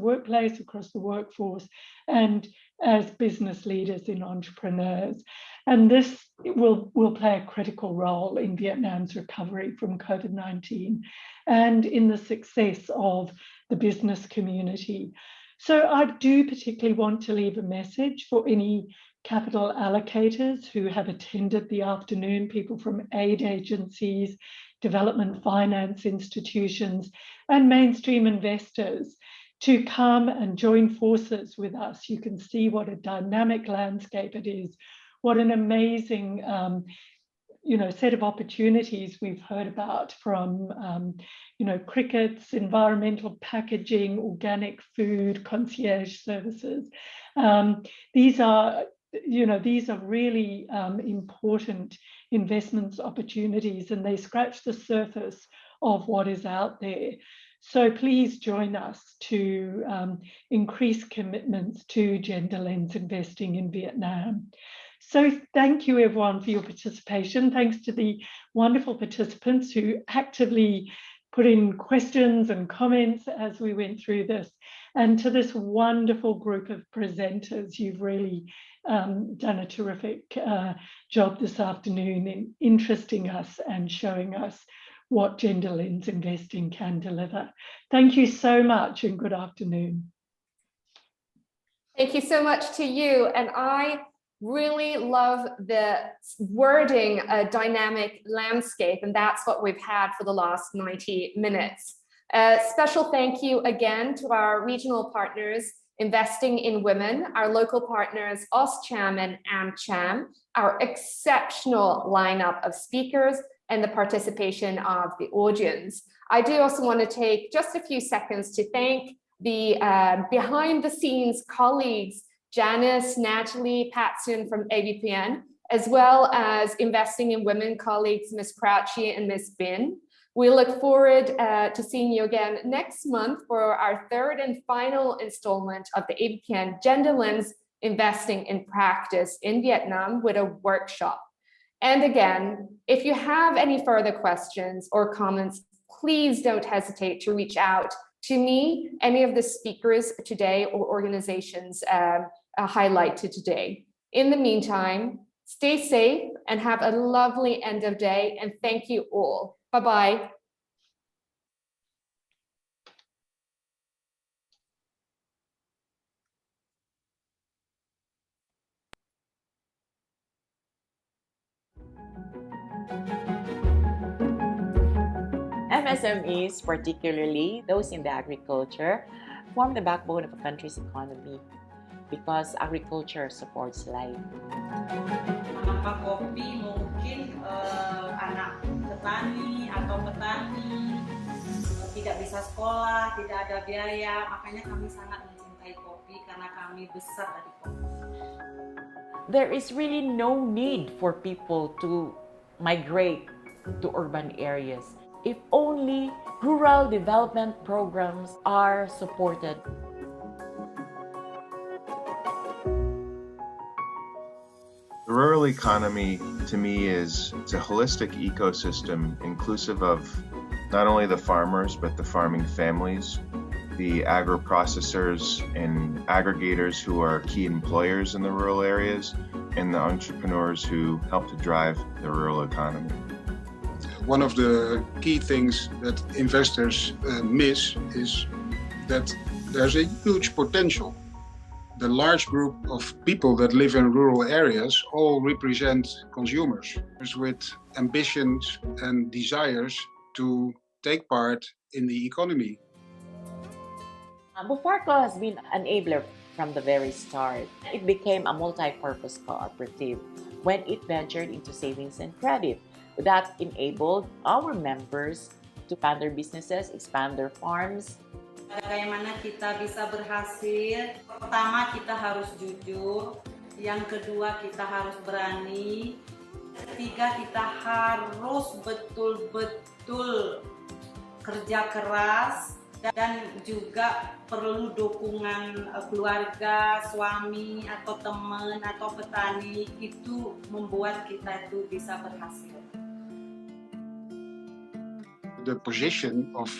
workforce, and as business leaders in entrepreneurs. And this will play a critical role in Vietnam's recovery from COVID-19 and in the success of the business community. So I do particularly want to leave a message for any capital allocators who have attended the afternoon, people from aid agencies, development finance institutions, and mainstream investors, to come and join forces with us. You can see what a dynamic landscape it is, what an amazing set of opportunities we've heard about, from crickets, environmental packaging, organic food, concierge services. These are really important investments opportunities, and they scratch the surface of what is out there. So please join us to increase commitments to gender lens investing in Vietnam. So thank you everyone for your participation. Thanks to the wonderful participants who actively put in questions and comments as we went through this. And to this wonderful group of presenters, you've really done a terrific job this afternoon in interesting us and showing us what gender lens investing can deliver. Thank you so much and good afternoon. Thank you so much to you. And I really love the wording, a dynamic landscape, and that's what we've had for the last 90 minutes. Special thank you again to our regional partners, Investing in Women, our local partners, AusCham and AmCham, our exceptional lineup of speakers, and the participation of the audience. I do also want to take just a few seconds to thank the behind the scenes colleagues, Janice, Natalie, Patsun from AVPN, as well as Investing in Women colleagues, Ms. Crouchy and Ms. Bin. We look forward to seeing you again next month for our third and final installment of the AVPN Gender Lens Investing in Practice in Vietnam with a workshop. And again, if you have any further questions or comments, please don't hesitate to reach out to me, any of the speakers today or organizations highlighted today. In the meantime, stay safe and have a lovely end of day, and thank you all. Bye-bye. MSMEs, particularly those in the agriculture, form the backbone of a country's economy because agriculture supports life. Tanpa kopi mungkin anak petani atau petani tidak bisa sekolah, tidak ada biaya, makanya kami sangat mencintai kopi karena kami besar dari kopi. There is really no need for people to migrate to urban areas if only rural development programs are supported. The rural economy, to me, is a holistic ecosystem inclusive of not only the farmers, but the farming families, the agro-processors and aggregators who are key employers in the rural areas, and the entrepreneurs who help to drive the rural economy. One of the key things that investors miss is that there's a huge potential the large group of people that live in rural areas all represent consumers with ambitions and desires to take part in the economy. Bufarco has been an enabler from the very start. It became a multi-purpose cooperative when it ventured into savings and credit. That enabled our members to expand their businesses, expand their farms. Bagaimana kita bisa berhasil? Pertama, kita harus jujur. Yang kedua, kita harus berani. Ketiga, kita harus betul-betul kerja keras. Dan juga perlu dukungan keluarga, suami, atau teman, atau petani. Itu membuat kita itu bisa berhasil. The position of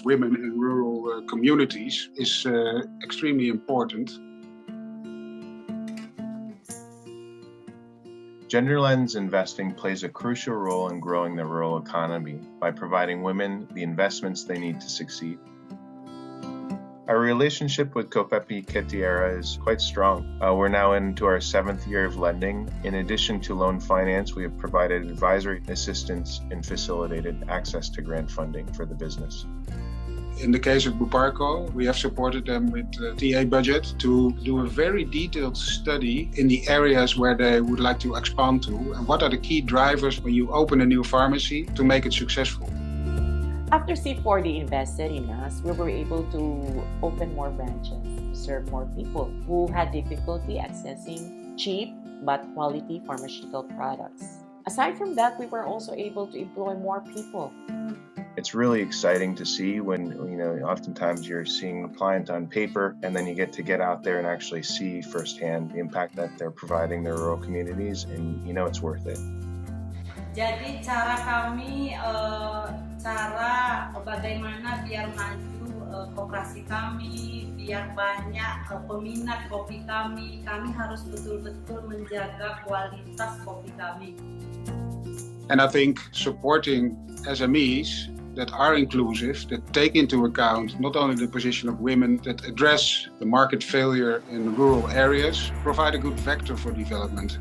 women in rural communities is extremely important. Gender lens investing plays a crucial role in growing the rural economy by providing women the investments they need to succeed. Our relationship with Copepi Ketiera is quite strong. We're now into our 7th year of lending. In addition to loan finance, we have provided advisory assistance and facilitated access to grant funding for the business. In the case of Buparco, we have supported them with the TA budget to do a very detailed study in the areas where they would like to expand to and what are the key drivers when you open a new pharmacy to make it successful. After C4D invested in us, we were able to open more branches, serve more people who had difficulty accessing cheap but quality pharmaceutical products. Aside from that, we were also able to employ more people. It's really exciting to see when, oftentimes you're seeing a client on paper and then you get out there and actually see firsthand the impact that they're providing their rural communities, and it's worth it. Jadi cara kami, cara bagaimana biar maju koperasi kami, biar banyak peminat kopi kami harus betul-betul menjaga kualitas kopi kami. And I think supporting SMEs that are inclusive, that take into account not only the position of women, that address the market failure in rural areas, provide a good vector for development.